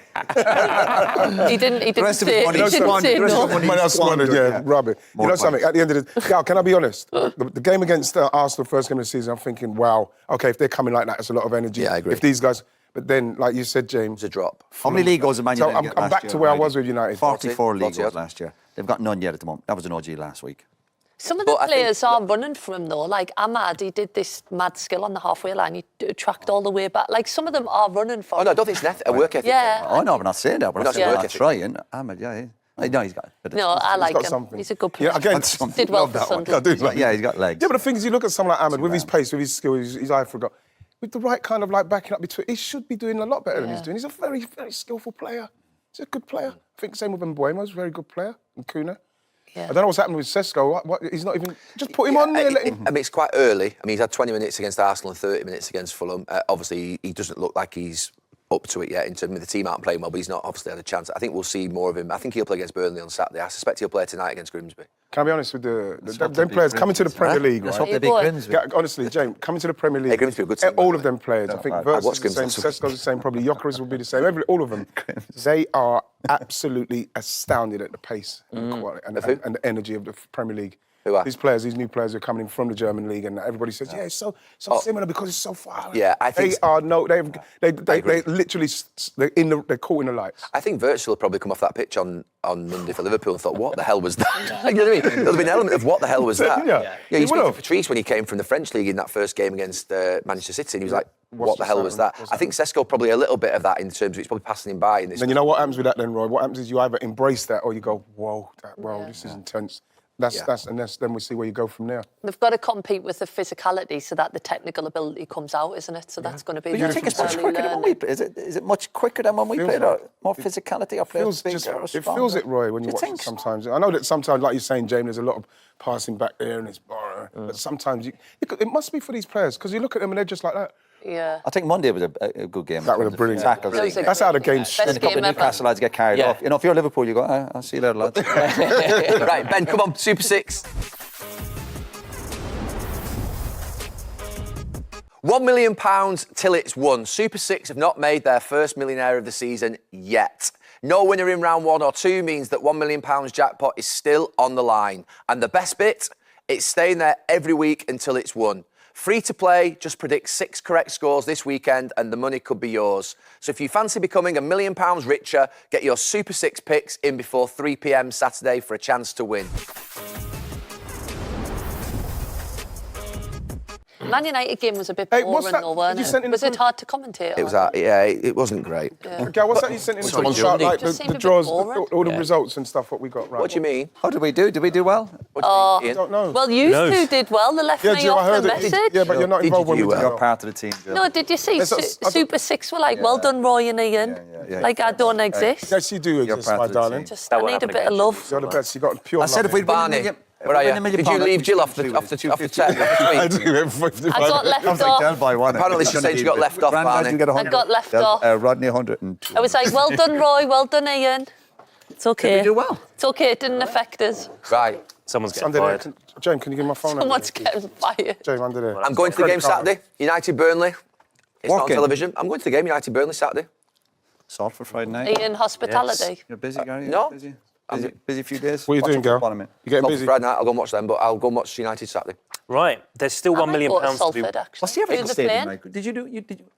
He didn't rest of his say, money he is didn't squandered. say The rest of no. his money Man, I squandered, yeah, rubbish. You More know something? points. At the end of the Gal, can I be honest? The game against Arsenal, first game of the season, I'm thinking, wow, okay, if they're coming like that, it's a lot of energy. Yeah, I agree. If these guys, but then, like you said, James, It's a drop. How many league goals did Man So United I'm get back last to year, where I Heidi? was with United. 44 league 40 goals odd. last year. They've got none yet at the moment. That was an OG last week. Some of the But I think players are running from him though. Like Ahmad, he did this mad skill on the halfway line. He tracked all the way back. Like some of them are running for Oh, no, I him. don't think it's a work ethic. Yeah. Oh, no, we're not saying that. We're not That's saying work that. ethic. Trying. Ahmed, yeah. No, he's got it. No, I like got him. something. He's a good player. Yeah, again, Did well love for that one. Sunday. I do like Yeah, he's got legs. Yeah, but the thing is, you look at someone like Ahmed with his pace, with his skill, his eye for goal, with the right kind of like backing up between, he should be doing a lot better than he's doing. He's a very, very skillful player. He's a good player. I think same with Mbuemo's a very good player, and Cunha. Yeah. I don't know what's happening with Šeško. What, he's not even. Just put him on there. Let him. I mean, it's quite early. I mean, he's had 20 minutes against Arsenal and 30 minutes against Fulham. Obviously, he doesn't look like he's up to it yet in terms of the team aren't playing well, but he's not obviously had a chance. I think we'll see more of him. I think he'll play against Burnley on Saturday. I suspect he'll play tonight against Grimsby. Can I be honest with them they players beat coming to the Grimsby. Premier League, Let's right? hope they beat boy. Grimsby. Honestly, James, coming to the Premier League, Hey, Grimsby are a good team, all by of the them players. I think I've Verts watched is the same, Grimsby. Šeško's the same, probably Jokeris will be the same. All of them. They are absolutely astounded at the pace and the quality and the energy of the Premier League. Who are? These players, these new players are coming in from the German league, and everybody says, "Yeah, it's so similar because it's so far." Yeah, I think they literally they're caught in the lights. I think Virgil will probably come off that pitch on Monday for Liverpool and thought, what the hell was that? You know what I mean? There'll be an element of what the hell was that? Yeah. He He was will speaking have. for Patrice when he came from the French league in that first game against Manchester City, and he was like, what the hell was that? I think Šeško probably a little bit of that in terms of it's probably passing him by in this. Then you know what happens with that then, Roy? What happens is you either embrace that or you go, whoa, this is intense. Then we see where you go from there. They've got to compete with the physicality so that the technical ability comes out, isn't it? So that's going to be. But you think it's much quicker than when we played? Is it much quicker than when we played? Or more physicality? Or players bigger or It stronger? feels it, Roy, when you watch it sometimes. I know that sometimes, like you're saying, James, there's a lot of passing back there and it's but sometimes it must be for these players because you look at them and they're just like that. Yeah. I think Monday was a good game. That was a brilliant tackles. That's how the game Best should A couple game of ever. Newcastle lads get carried Yeah. off. You know, if you're Liverpool, you go, I'll see you later, lads. Right, Ben, come on, Super Six. £1 million till it's won. Super Six have not made their first millionaire of the season yet. No winner in round 1 or 2 means that £1 million jackpot is still on the line. And the best bit, it's staying there every week until it's won. Free to play, just predict 6 correct scores this weekend and the money could be yours. So if you fancy becoming £1 million richer, get your Super 6 picks in before 3 p.m. Saturday for a chance to win. Man United game was a bit Hey, boring what's that? though, weren't You it? sent in Was the it hard to commentate? It was, on? it wasn't great. Okay, what's that you sent in the on group chat, Sunday. like Just the seemed a bit draws, boring. all the results and stuff, what we got, right? What do you mean? How did we do? Did we do well? What do you mean, Ian? I don't know. Well, you two did well. The left me Joe, I off heard the it. message. Yeah, but you're not Did involved you when we do do well? You're well. part of the team, Joe. No, did you see? Yes, I- Super Six were like, well done, Roy and Ian. yeah. Like, I don't exist. Yes, you do exist, part my of the darling. team. Just, I need a bit of love. You're the best. You got pure I said if we'd win a Barney, million... where are if we'd win you? a million Did you pound, leave I'd Jill off be the 250. tech? I got left off. Apparently she said she got left off, Barney. I got left off. Rodney 102. I was like, well done, Roy. Well done, Ian. It's okay. Did we do well? It's okay. It didn't affect us. Right. Someone's getting Under there. fired. James, can you give me my phone number? Someone's getting fired. James, under there. I'm going to the game Saturday. United Burnley. It's not on Working. television. I'm going to the game United Burnley Saturday. Salt for Friday night. Ian, hospitality. You're busy, Gary? no. Busy? Busy few days? What are you Watching doing, girl? football, I mean. You getting Not busy? Friday night. I'll go and watch them, but I'll go and watch United Saturday. Right, there's still I £1 might million go to to be... Salford, actually. What's the Everton Who's the Stadium playing? like? Did you do...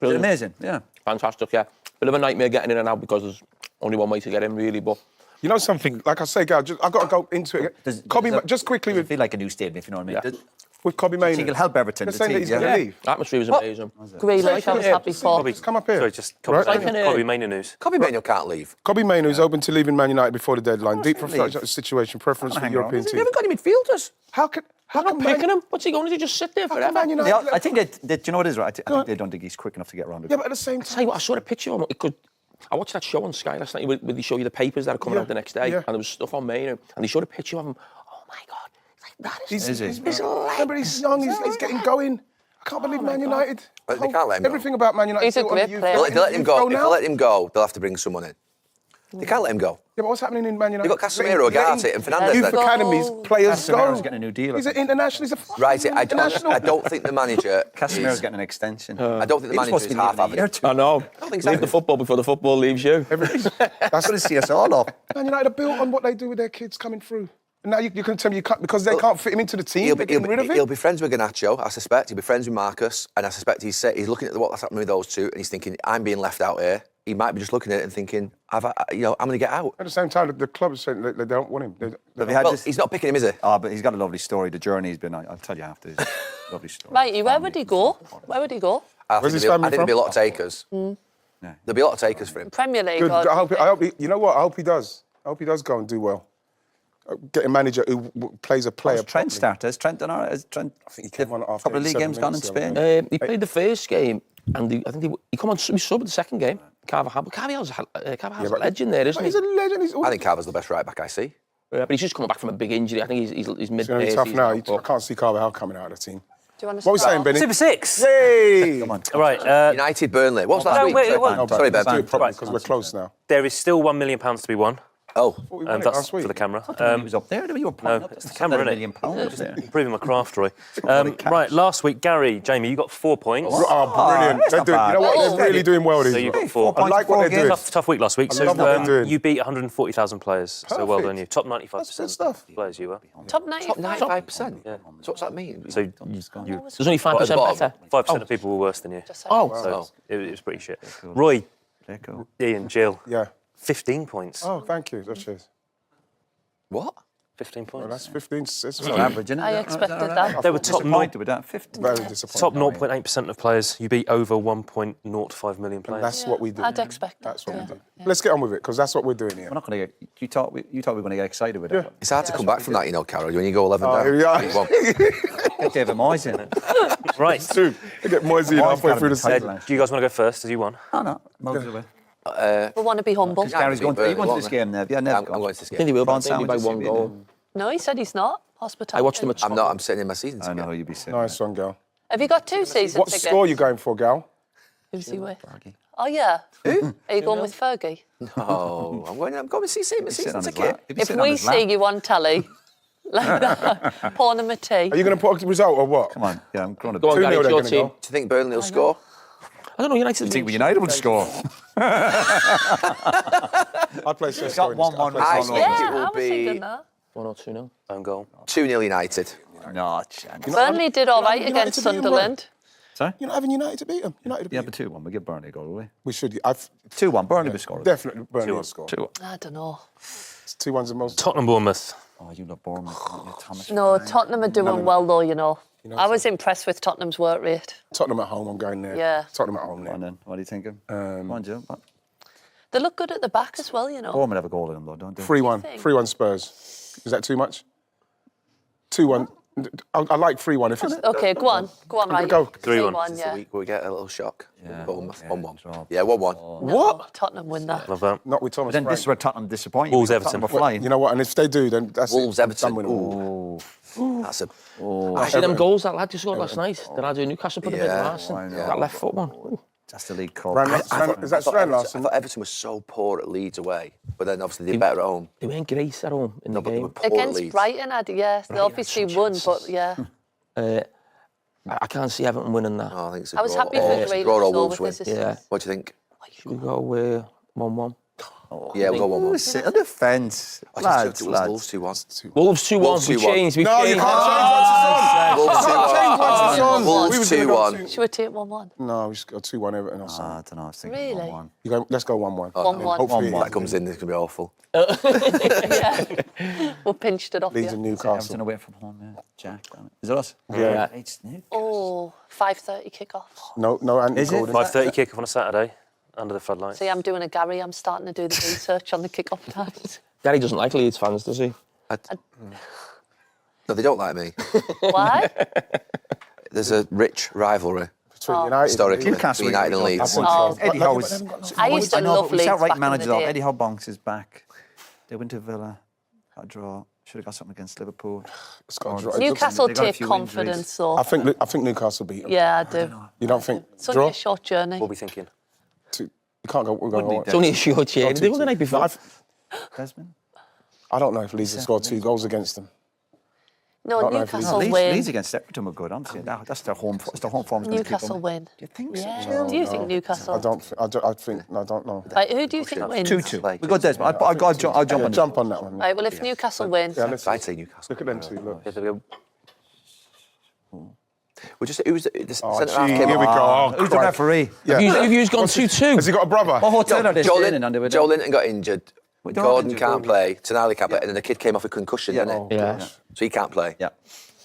Was it amazing? Yeah. Fantastic, yeah. Bit of a nightmare getting in and out because there's only one way to get in, really, but... You know something? Like I say, Gal, I've got to go into it. Does Copy, it- just quickly does it with... feel like a new stadium, if you know what I mean? Yeah. with Kobbie Mainoo. I think he'll help Everton. They're the saying that team, he's yeah. going to leave. Atmosphere was amazing. Grealish, I was happy for. Just come up here. Sorry, just Right. Kobbie Mainoo news. Kobbie Mainoo can't leave. Kobbie Mainoo's open to leaving Man United before the deadline. Deep situation, preference for hang European around. team. We haven't got any midfielders. How can They're not picking him. What's he going to do? Just sit there forever? Man United? I think do you know what it is, right? I think they don't think he's quick enough to get around it. Yeah, but at the same Tell time, you what, I saw a picture of him. I watched that show on Sky last night where they show you the papers that are coming out the next day, and there was stuff on Mainoo, and they showed a picture of him. Oh my God, that is Is he? remember he's young, he's getting going. I can't believe Man United. They can't let him go. Everything about Man United. He's a is built on great youth. player. If they let him go, if they now? let him go, they'll have to bring someone in. They can't let him go. Yeah, but what's happening in Man United? They've got Casemiro, Ugarte and Fernandes Youth then. academies, players Casemiro's go. getting a new deal. He's an international. He's a Right, I international. don't think the manager Casemiro's is... getting an extension. I don't think the manager is half-having. I know. think so. Leave the football before the football leaves you. That's Going to see us all up. Man United are built on what they do with their kids coming through. And now you can tell me you can't, because they can't fit him into the team, they're getting rid of him. He'll be friends with Garnacho, I suspect. He'll be friends with Marcus, and I suspect he's looking at what's happening with those two, and he's thinking, I'm being left out here. He might be just looking at it and thinking, I'm going to get out. At the same time, the club is saying they don't want him. He's not picking him, is he? Oh, but he's got a lovely story. The journey he's been on, I'll tell you after. It's a lovely story. Right, where would he go? Where would he go? Where's his family I think there'll be a lot of takers. Mm. There'll be a lot of takers for him. Premier League. Good. Or... I hope you know what? I hope he does. I hope he does go and do well. Get a manager who plays a player. Trent started. Trent Donnarumma. Trent. I think he came on after couple of league 87 games gone in minutes, Spain. He played the first game, and I think he come on. We saw the second game. Carragher's a legend there, isn't he? He's a legend. I think Carver's the best right back I see. But he's just coming back from a big injury. I think he's mid. It's going to be tough now. I can't see Carvajal coming out of the team. Do you want to What are we saying, Benny? Super Six. Yay! Come on. Right. United, Burnley. What was last No, week? wait, Sorry, what? No, Sorry, Ben. let's do it properly Right. because we're close now. There is still £1 million to be won. Oh, We won it That's last week. for the camera. He was up there. You were pointing up. it's the camera, £1 innit? million was there. Improving my craft, Roy. Right, last week, Gary, Jamie, you got 4 points. Oh, brilliant. that's They're not doing, you bad. know what? They're really doing well, these So you lot. got 4. I like what they're doing. Tough week last week. I love what they're doing. You beat 140,000 players. So well done you. Top 95% That's good stuff. players you were. Top 90. top 95%. Yeah. So what's that mean? So you, There's only 5% better. 5% of people were worse than you. Oh, So it was pretty shit. Roy, Cool. Ian, Jill, Yeah. 15 points. Oh, thank you. Cheers. What? 15 points. Well, that's 15. It's Average, isn't it? I expected that. They were top Disappointed with that. 50. very disappointing. Top 0.8% of players. You beat over 1.05 million players. That's what we do. I'd expect That's that, what we yeah. do. Let's get on with it because that's what we're doing here. We're not going to get. You thought we were going to get excited with it. It's hard to come back from that, you know, Carol, when you go 11 down. Here we are. Get David Moyes in it. Right. Dude, we get Moisey halfway through the season. Do you guys want to go first, as you won? Oh, no. Moyes away. We want to be humble. Gary's going to. He went to this game, Nev. Yeah, Nev. I'm going to this I think game. they will. Prawn I think they'll by sandwiches, one maybe, goal. No, he said he's not. Hospitality. I watched them at. I'm not, I'm sitting in my season I ticket. know you'd be sick. Nice one, girl. Have you got 2 season What tickets? score are you going for, gal? Who's he with? Oh, yeah. Who? Are you going with Fergie? Oh, I'm going to see my season ticket. If we see you on telly, like that, pouring him a tea. Are you going to put a result or what? Come on. Yeah, I'm going to. Go on, 2-0 Gary, it's they're your gonna team. go. Do you think Burnley will score? I don't know. United. I think United would score. I'd play Sesko. got 1-1 with I Son think Yeah, it I will was thinking be that. 1 or 2 0. Own goal. 2-0 United. No chance. Burnley did all right United against to beat 'em, Sunderland. Sorry? You're not having United to beat them. United to beat Yeah, 'em. but 2-1. We give Burnley a goal, will we? We should. 2-1. Burnley will score. Definitely Burnley will score. 2-1. I don't know. 2-1's the most. Tottenham Bournemouth. Oh, you love Bournemouth. Thomas. No, Tottenham are doing well, though, you know. I was impressed with Tottenham's work rate. Tottenham at home, I'm going there. Yeah. Tottenham at home Come there. on then. What are you thinking? Come on, Jill. They look good at the back as well, you know. Bournemouth have a goal in them, though, don't they? 3-1. 3-1 Spurs. Is that too much? 2-1. I like 3-1. If it's Okay, go on, right. Go. 3-1. 3-1, This yeah. week we get a little shock. Yeah. Bournemouth, 1-1. draw. Yeah, 1-1. What? Tottenham win that. Love that. Not with Thomas Then Frank. this is where Tottenham disappoint you. Wolves, because Everton. Tottenham are flying. You know what? And if they do, then that's Wolves, it. Everton. Done with it. Ooh. That's a... I see them goals that lad just scored last night. The lad who Newcastle put a bit of arse in. yeah. That left foot one. Ooh. That's the league cup. Is that Strand I Larsen? thought Everton was so poor at Leeds away, but then obviously they did better at home. They weren't great at home in the But they were game. poor at Against Leeds. Brighton, yes. They obviously won, but yeah. I can't see Everton winning that. Oh, I think it's a I was draw. happy for It's a Grealish draw or though Wolves with win. his assist. Yeah. What do you think? Should we go 1-1? Yeah, we'll go 1-1. Sit on the fence. Lads, Wolves lads. 2-1. Wolves 2-1. Wolves We 2-1. changed. We No, you changed. can't Wolves change what's 2-1. on. Wolves We was gonna go 2-1. Should we take 1-1? No, we should go 2-1 Everton or I something. don't know. I was thinking Really? 1-1. Let's go 1-1. 1-1. Hopefully, If that comes in, it's going to be awful. Yeah. We pinched it off Leeds and you. Newcastle. Everton away from home, yeah. Jack, damn it. Is it us? Yeah. It's Newcastle. Oh, 5:30 kick-off. No, Anthony Is it? Gordon. 5:30 kick-off on a Saturday, under the floodlights. See, I'm doing a Gary. I'm starting to do the research on the kick-off times. Gary doesn't like Leeds fans, does he? No, they don't like me. Why? There's a rich rivalry, Between United, historically, Newcastle, between United and Leeds. Oh, Eddie Howe was... I used to I know, love but we Leeds shout right back in the manager though. day. Eddie Howe Bonks is back. They went to Villa, got a draw. Should have got something against Liverpool. Newcastle They got a take few confidence, injuries. so I think Newcastle beat them. yeah, I do. You don't think? It's only Draw? a short journey. What are we thinking? You can't go. We're going Wouldn't It's only a short change. They won the night before. Desmond? I don't know if Leeds have scored 2 goals against them. No, Not like Newcastle Leeds, win. Leeds against Everton were good, honestly. That's their home. It's their home form's going to keep Newcastle them. win. Do you think so? Yeah. Do you think Newcastle? I don't know. Right, who do you think wins? 2-2. We got Desmond. I'll jump on Yeah, it. jump on that one. Right, well, if Newcastle win, Yeah, let's I'd say Newcastle. look at them two. Look. We're just, it was the Oh, centre half gee, came here we on. go. Oh, Who's the Christ. referee? Yeah. Have you gone 2-2? Has he got a brother? Oh, hotel are they Joe, staying in under Joe Linton got injured. They're all Gordon injured, can't Gordon. play. Tonali can't play. And then the kid came off a concussion, didn't he? Yeah. So he can't play. Yeah.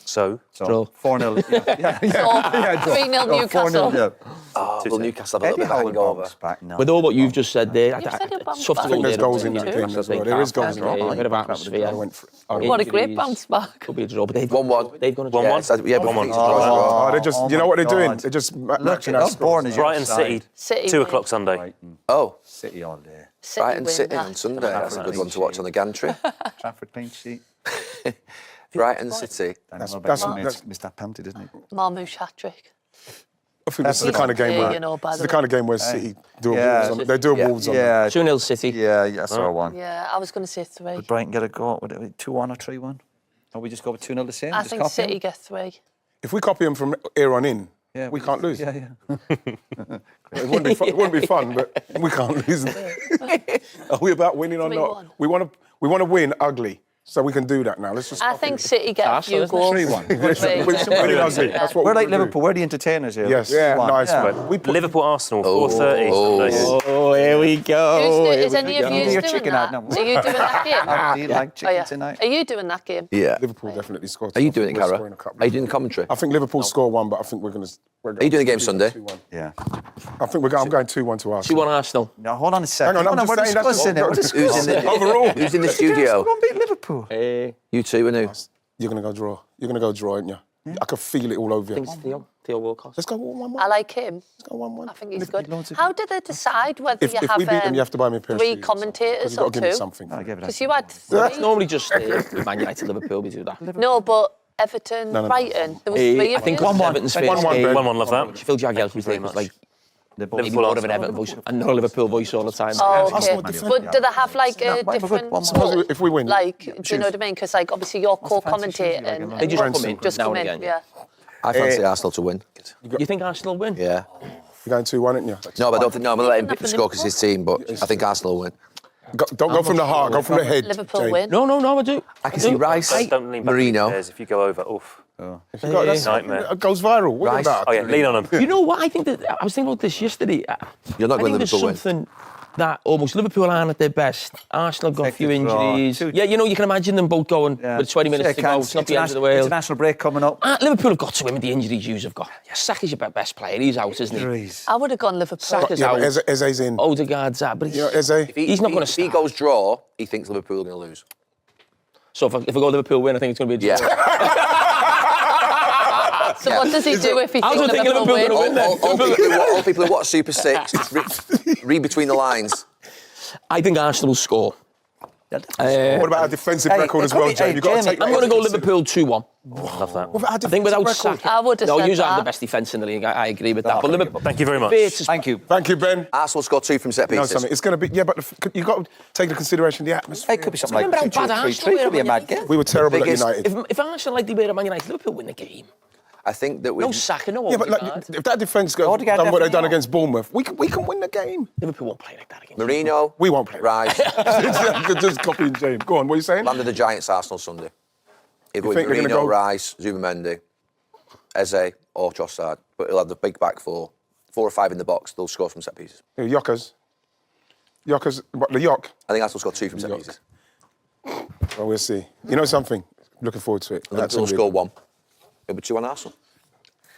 So, Draw. 4-0. Yeah. so 3-0 Newcastle. 4-0, yeah. Oh, will Newcastle have a Eddie little bit of Howe hangover? bounce back now. With all what you've just said there, You've said it bounce tough to back. I go think there's there, goals in that too. game as well. There is goals in that A game. bit of atmosphere. I went for What a great bounce back. Could be a draw, but they've 1-1. They've gone a draw. 1-1. Yeah, but 1-1. it's a draw. Oh, they're just, Oh you know my what they're doing? God. They're just Look, matching I our was born scores. as your Brighton City, City 2 win. o'clock Sunday. Brighton. Oh, City all day. City Brighton win City that. on Sunday. That's a good one to watch on the gantry. Trafford clean sheet. Brighton City. That's that's- missed that penalty, didn't he? Marmouche hat-trick. I think this is the kind of game Yeah, where you know, by this is the the kind of game where City do a Yeah. Wolves on. They do a Yeah. Wolves on. them. Yeah. 2-0 City. Yeah, I saw one. Yeah, I was going to say 3. Would Brighton get a goal? Would it be 2-1 or 3-1? Or we just go with 2-0 the same? I Just think copy City them? get 3. If we copy them from here on in, Yeah, we can't lose. Yeah. It wouldn't be fun, but we can't lose. Are we about winning or not? 3-1. We want to win ugly, so we can do that now. Let's just. I think City get a Arsenal, few isn't it? goals. 3-1. Winning ugly. That's what We're like we're gonna do. Liverpool. We're the entertainers here. Yes, Yeah. nice. Yeah. Man. We put Liverpool Arsenal, 4:30 Sunday. Oh, here we go. Is any of you Your doing chicken that? out now. Are you doing that game? Do you like Oh, chicken yeah. tonight? Are you doing that game? Yeah. Liverpool definitely scored. Are you I doing think it, we're Cara? scoring a couple. Are you doing commentary? I think Liverpool score 1, but I think we're going to. Are you doing the game Sunday? 2-1. Yeah. I think I'm going 2-1 to Arsenal. 2-1 Arsenal. Now, hold on a second. Hang on, I'm we're just saying that's discussing it. We're just- discussing Who's in it. the, Overall. who's in the We're studio? going to beat Liverpool. You two, and who? You're going to go draw. You're going to go draw, aren't you? I can feel it all over you. Theo Walcott. Let's go 1-1. I like him. Let's go 1-1. I think he's good. loads of- How did they decide whether If you we beat them, you have to buy me a pair of 3 shoes or something, 'cause commentators you've got or to give me 2? something. I'll give it Because a you had That's 3. normally just Man United, Liverpool, we do that. No, but Everton, No. Brighton, there was 3 I of think you. Everton's first 1-1, game. Ben. 1-1, love that. Phil Jagielka was there, very was much. like Liverpool. maybe more of an Everton voice and not a Liverpool voice all the time. Oh, okay. Arsenal defend- But do they have like Yeah, a why have a good different... 1-1? Suppose if we win, Like, do you know what I mean? Because like obviously you're the fancy co-commentating shoes you like, and They just and come in just now come and in, again. yeah. I fancy Arsenal to win. You think Arsenal win? Yeah. you're going 2-1, aren't you? No, but I don't think. No, I'm going to let him pick the Liverpool. score because his team. But I think Arsenal will win. Don't go from the heart, go from the head. Liverpool Jane. win. No, I do. I can see Rice, Don't lean back Marino. if you go over. Oof. If you got- that's- Nightmare. It goes viral. What Rice. about Oh yeah, lean on them. You know what? I think that I was thinking about this yesterday. You're not I going think there's Liverpool win. something that almost Liverpool aren't at their best. Arsenal got a few Effective draw. injuries. Two- Yeah, you know, you can imagine them both going with 20 minutes to go. It's not the end of the world. International break coming up. Liverpool have got to win with the injuries you've got. Yeah, Saka's your best player. He's out, isn't he? Injuries. I would have gone Liverpool. Saka's Yeah, out. but Eze's in. Odegaard's out. But You know, Eze. he's not going to If he start. goes draw, he thinks Liverpool are going to lose. So if I go Liverpool win, I think it's going to be a draw. Yeah. So what does he do if he I thinks don't think Liverpool Liverpool win? gonna win. All people who watch Super 6, just read between the lines. I think Arsenal will score. What about our defensive record as well, Jane? You've got to take I'm going to go Liverpool 2-1. Love that. What about our I think without defensive record? Saka. I would have No, said you have that. the best defence in the league. I agree with that. But Liverpool. Thank you very much. Thank you. Thank you, Ben. Arsenal score 2 from set You know pieces. something? It's going to be, but you've got to take into consideration the atmosphere. It could be something Remember like how 2-3. bad Arsenal 3-3 could be a were mad when game. We were terrible at Biggest- United. If Arsenal like they were at Man United, Liverpool win the game. I think that No sacking, no Yeah, but like, Odegaard. if that defence goes done what they've done against Bournemouth, we can win the game. Liverpool won't play like that against Mourinho. We won't play. Rice. Just copying James. Go on, what are you saying? Land of the Giants, Arsenal Sunday. He'll go with think they're gonna Mourinho, go- Rice, Zubimendi, Eze or Trossard. But he'll have the big back four. 4 or 5 in the box. They'll score from set pieces. Yokkers, what, the York? I think Arsenal score 2 from set York. pieces. Well, we'll see. You know something? Looking forward to it. Liverpool will score 1. It'll be 2 on Arsenal.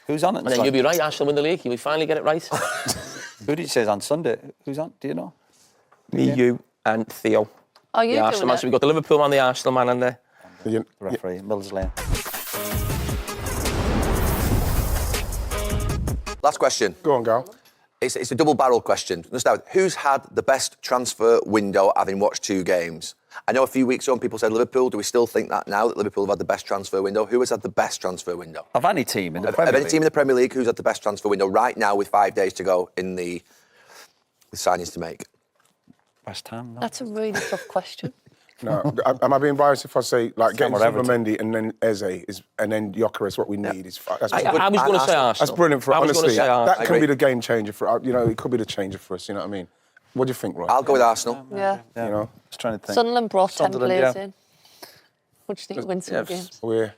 Who's on it? And then you'll be right, Arsenal win the league. You will finally get it right. Who did you say is on Sunday? Who's on? Do you know? Me, you, and Theo. Are you The Arsenal doing man. it? So we've got the Liverpool man, the Arsenal man, and the... The Referee, Mills Lane. Last question. Go on, Gal. It's a double-barrel question. Let's start with, who's had the best transfer window having watched 2 games? I know a few weeks on people said Liverpool. Do we still think that now, that Liverpool have had the best transfer window? Who has had the best transfer window? Of any team in the Of Premier any League. team in the Premier League, who's had the best transfer window right now with 5 days to go in the signings to make? West Ham, no? That's a really tough question. No, am I being biased if I say like getting or Everton. Zubimendi and then Eze and then Gyökeres what we need is that's I was going to say Arsenal. That's brilliant for I was honestly. gonna say Arsenal. That can agree. be the game changer for you know. It could be the changer for us. You know what I mean? What do you think, Roy? I'll go with Arsenal. Yeah. You know, Just trying to think. Sunderland brought 10 Sunderland, players yeah. in. What do you think wins some games? we're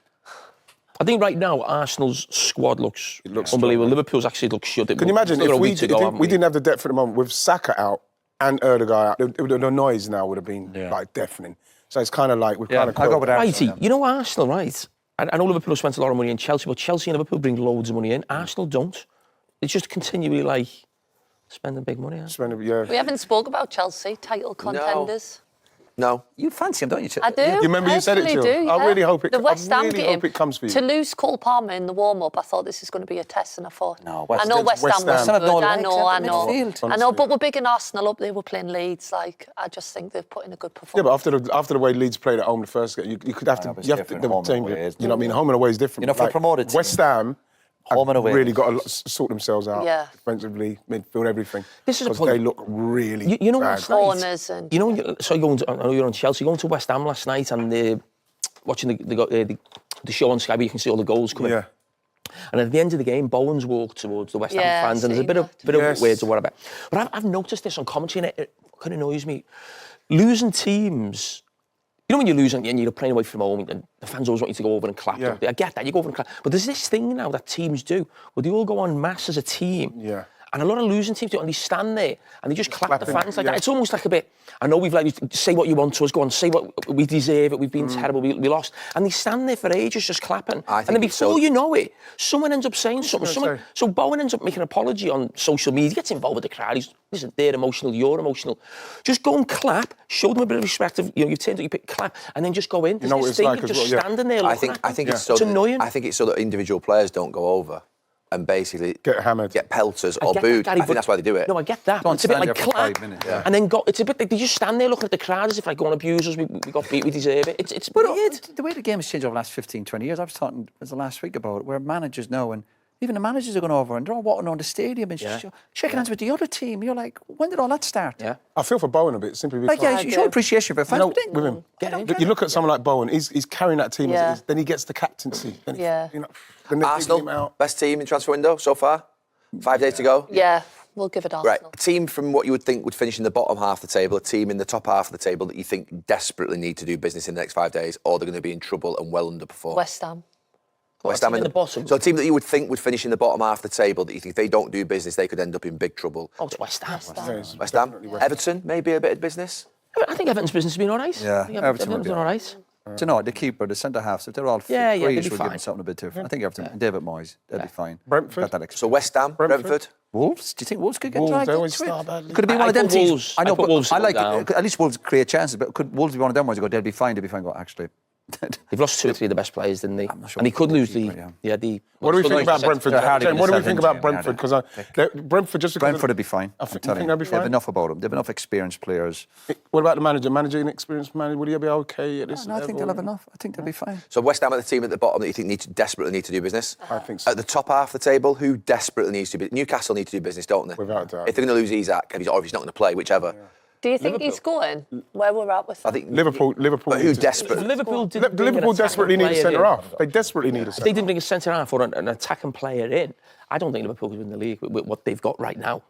I think right now Arsenal's squad looks looks unbelievable. strong. Liverpool's actually looks shut. Can you imagine if we didn't have the depth at the moment with Saka out and Erdegaard out, the noise now would have been like deafening. So it's kind of like we've kind of. I'll go with Arsenal. Righty, you know Arsenal, right? I know Liverpool have spent a lot of money in Chelsea, but Chelsea and Liverpool bring loads of money in. Arsenal don't. It's just continually like spending big money. Yeah. We haven't spoke about Chelsea, title contenders. No. You fancy him, don't you? I do. You remember you said it, actually Jill? do, I yeah. really hope it- The I West Ham really game, hope it comes for you. To lose Cole Palmer in the warm-up, I thought this is going to be a test, and I thought... No, I know West Ham West Ham was have no good, I legs know, at the I know. midfield. I know, but we're big in Arsenal up, they were playing Leeds, like, I just think they've put in a good Yeah, performance. but after the way Leeds played at home the first game, you could have to. but it's You have to. different. The Home and team, away is you know what I mean? Home and away is different. You know, for a promoted team, West Ham. home and away. Really got to sort themselves out. Yeah. Defensively, midfield, everything. This is a 'Cause point. they look really. You know bad. what's right? Corners and... You know, so going to, I know you're on Chelsea, going to West Ham last night and watching the show on Sky where you can see all the goals coming. Yeah. And at the end of the game, Bowens walked towards the West Ham Yeah, fans, and there's a seen bit of Yes. words or whatever. But I've noticed this on commentary, and it kind of annoys me. Losing teams, you know, when you're losing and you're playing away from home, and the fans always want you to go over and clap. Yeah. Don't they? I get that, you go over and clap. But there's this thing now that teams do, where they all go en masse as a team. Yeah. And a lot of losing teams do it, and they stand there and they just clap the clapping, fans like yeah. that. It's almost like a bit, I know we've like, say what you want to us, go on, say what we deserve it, we've been terrible, we lost. And they stand there for ages just clapping. I And think then it's before so- you know it, someone ends up saying something. gonna Someone, say? so Bowen ends up making an apology on social media, gets involved with the crowd. He's, listen, they're emotional, you're emotional. Just go and clap, show them a bit of respect. You've turned up, you pick clap, and then just go in. There's know what this it's thing like of as just well, yeah. standing there I looking think at them. it's so It's annoying. I think it's so that individual players don't go over and basically Get hammered. get pelters I or get that, booed. Gary, I think that's why they do it. No, I get that. Don't It's a bit stand like there for clap, 5 minutes. and then go. It's a bit like they just stand there looking at the crowd as if like, go on, abuse us, we got beat, we deserve it. It's weird. The way the game has changed over the last 15, 20 years, I was talking the last week about it, where managers now, and even the managers are going over and they're all walking around the stadium and shaking hands with the other team. You're like, when did all that start? Yeah. I feel for Bowen a bit simply because. Like, yeah, you show appreciation for You fans, know, but then with him, I don't you get look at someone like Bowen. He's carrying that team. Yeah. As it is. Then he gets the captaincy. Then he- Yeah. You know, then they dig him Arsenal, out. best team in transfer window so far. 5 days to go. Yeah, we'll give it Right, Arsenal. a team from what you would think would finish in the bottom half of the table, a team in the top half of the table that you think desperately need to do business in the next 5 days, or they're going to be in trouble and well underperform. West Ham. West a Ham team in the bottom? So a team that you would think would finish in the bottom half of the table that you think if they don't do business, they could end up in big trouble. Oh, it's West Ham. Yeah, it's West Ham, definitely West Ham. Everton, maybe a bit of business. I think Everton's business has been all right. Yeah, I think Everton will Everton's be been all right. Do you know, the keeper, the centre-halves, if they're all fit, Yeah, they'll be we'll give fine. them something a bit different. I think Everton, and David Moyes, they'll be fine. Brentford? Got that So experience. West Ham, Brentford. Wolves? Do you think Wolves could get Wolves, dragged they always into it? start badly. Could it be one I of them put teams? Wolves- I know, I put but Wolves to I go like down. it. At least Wolves create chances, but could Wolves be one of them ones you go, they'll be fine, go, actually. They've lost 2 or 3 of the best players, didn't they? I'm not sure And they could what lose goalkeeper, the. What do we still think about lose the Brentford? They're hardly Jen, what do we gonna think set about in, Brentford? Jim, Because Brentford just because Brentford would be fine. I I'm think telling they'll you. be They have fine? enough about them. They have enough experienced players. What about the manager? Manager, inexperienced manager, would he be okay at this No, I think they'll level? have enough. I think they'll be fine. So West Ham are the team at the bottom that you think desperately need to do business. I think so. At the top half of the table, who desperately needs to be? Newcastle need to do business, don't they? Without a doubt. If they're going to lose Isak, or if he's not going to play, whichever. Do you think he's going? Where we're at with that? I think Liverpool. But who desperate? Liverpool didn't bring an Liverpool attacking desperately need a player centre in. half. They desperately need a If centre. they didn't bring a centre half or an attacking player in, I don't think Liverpool could win the league with what they've got right now.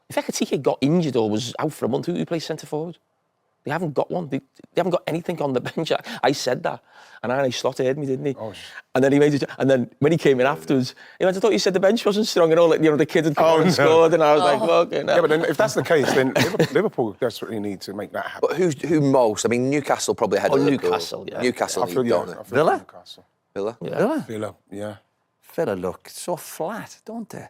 If Eberechi got injured or was out for a month, who plays centre forward? They haven't got one. They haven't got anything on the bench. I said that, and Arne Slot heard me, didn't he? And then he made it. And then when he came in afterwards, he went, "I thought you said the bench wasn't strong and all." Like, the kid had come on and scored, and I was like, "Okay, no." Yeah, but then if that's the case, then Liverpool desperately need to make that happen. But who most? I mean, Newcastle probably ahead of Liverpool. Newcastle, yeah. Newcastle I feel, need, don't they? Villa? Newcastle. Villa? Yeah. Villa, yeah. Villa look so flat, don't they?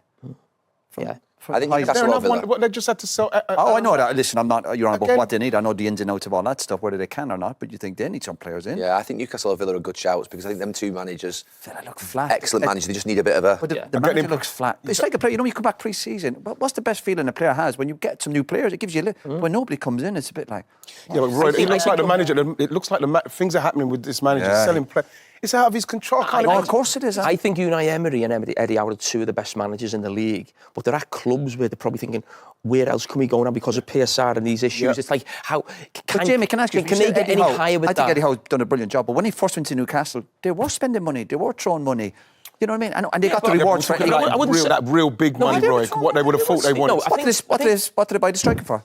Yeah. I think Is Newcastle there or another Villa. one? What, they just had to sell. Oh, I know that. Listen, I'm not. You're on about Again- what they need. I know the ins and outs of all that stuff, whether they can or not. But you think they need some players in? Yeah, I think Newcastle or Villa are good shouts because I think them two managers, Villa look flat. excellent managers, they just need a bit of a... But the getting manager him- looks flat. It's like a player. You come back pre-season. What's the best feeling a player has when you get some new players? It gives you. When nobody comes in, it's a bit like. Yeah, but Roy, it looks like the manager. It looks like things are happening with this manager selling play. It's out of his control. No, of course it is. I think Unai Emery and Eddie Howe are two of the best managers in the league. But there are clubs where they're probably thinking, where else can we go now because of PSR and these issues? Yeah. It's like, how... But Jamie, can I ask you? Can they get any higher with I think that? Eddie Howe's done a brilliant job. But when he first went to Newcastle, they were spending money. They were throwing money. You know what I mean? And they got the rewards for it. Like I wouldn't say- that real big money, they were Roy. throwing What they would have money. thought they wanted. No, I think- What did they buy the striker for?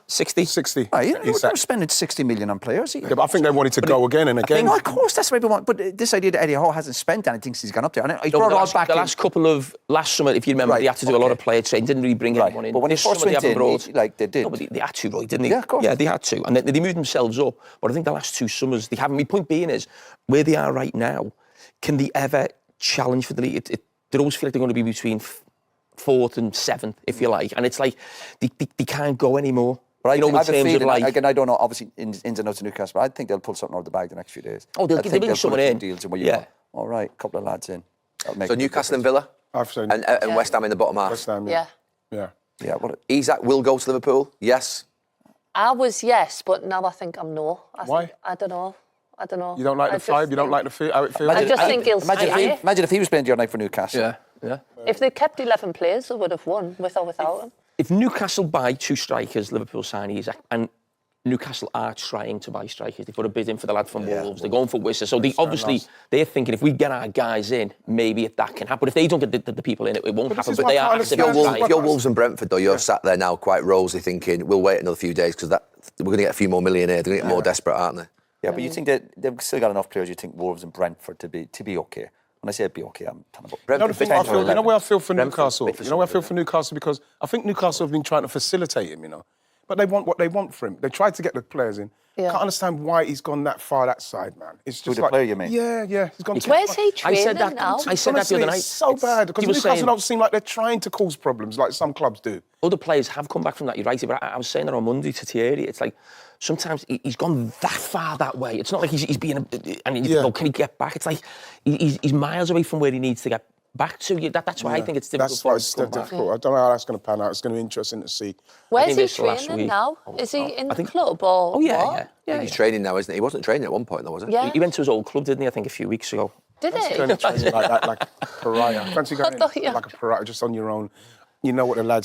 60? 60. Oh, they Isak. were spending 60 million on players. Yeah, but I think they wanted to go again and again. No, of course, that's what everyone. But this idea that Eddie Howe hasn't spent anything since he's gone up there, and he No, brought the it all last, back. the last couple of last summer, if you remember, Right, they had to do a lot of player training, didn't really bring Right, anyone in. but when he This first summer, went they haven't in, brought- like they did. No, but they had to, Roy, didn't they? Yeah, of course. Yeah, they had to, and they moved themselves up. But I think the last two summers they haven't. My point being is, where they are right now, can they ever challenge for the league? They always feel like they're going to be between fourth and seventh, if you like, and it's like they can't go anymore. But You know, I in have a terms of feeling, like, again, I don't know, obviously, ins and outs of Newcastle, but I think they'll pull something out of the bag the next few days. Oh, they'll I bring think they'll someone put a few in. deals in where you Yeah. go, all right, a couple of lads in. That'll make So a big Newcastle and difference. Villa I've said and West Ham in the bottom half. West Ham, Yeah. yeah. Yeah, well, Isak will go to Liverpool, yes. I was yes, but now I think I'm no. Why? I don't know. You don't like the vibe? You don't like the feel? How it feels? I just think he'll stay. imagine if he was playing the other night for Newcastle. yeah. If they kept 11 players, they would have won with or without him. If Newcastle buy two strikers, Liverpool sign Isak, and Newcastle are trying to buy strikers. They put a bid in for the lad from Wolves. They're going for Wissa. So they're thinking if we get our guys in, maybe that can happen. But if they don't get the people in, it won't happen. is But my they are kind of actively stance. trying. If you're Wolves and Brentford, though, you're sat there now quite rosy thinking, we'll wait another few days because we're going to get a few more million here. They're going to get more desperate, aren't they? Yeah, but you think that they've still got enough players, you think, Wolves and Brentford to be okay? When I say be okay, I'm talking about You know, the thing I feel, you know where I feel for Brentford, Newcastle? bit for You know where I feel something, for Newcastle? Because I think Newcastle have been trying to facilitate him, you know. But they want what they want for him. They tried to get the players in. Yeah. Can't understand why he's gone that far that side, man. It's just the like... player, you mean? Yeah. He's gone too Where's far. he training now? I said that the Honestly, other night. it's so bad. Because He was Newcastle saying- don't seem like they're trying to cause problems like some clubs do. Other players have come back from that, you're right, but I was saying that on Monday to Thierry, it's like sometimes he's gone that far that way. It's not like he's being, and you go, can he get back? It's like he's miles away from where he needs to get back to. That's why I think it's difficult That's for why him it's to come back. difficult. I don't know how that's going to pan out. It's going to be interesting to see. Where's think he this last training week- now? Is he in the think- club or Oh, yeah, what? yeah. He's training now, isn't he? He wasn't training at one point, though, was he? Yeah. He went to his old club, didn't he, I think, a few weeks ago. Did he? Going to train like that, like a pariah. Fancy going thought you- like a pariah, just on your own. You know what the lads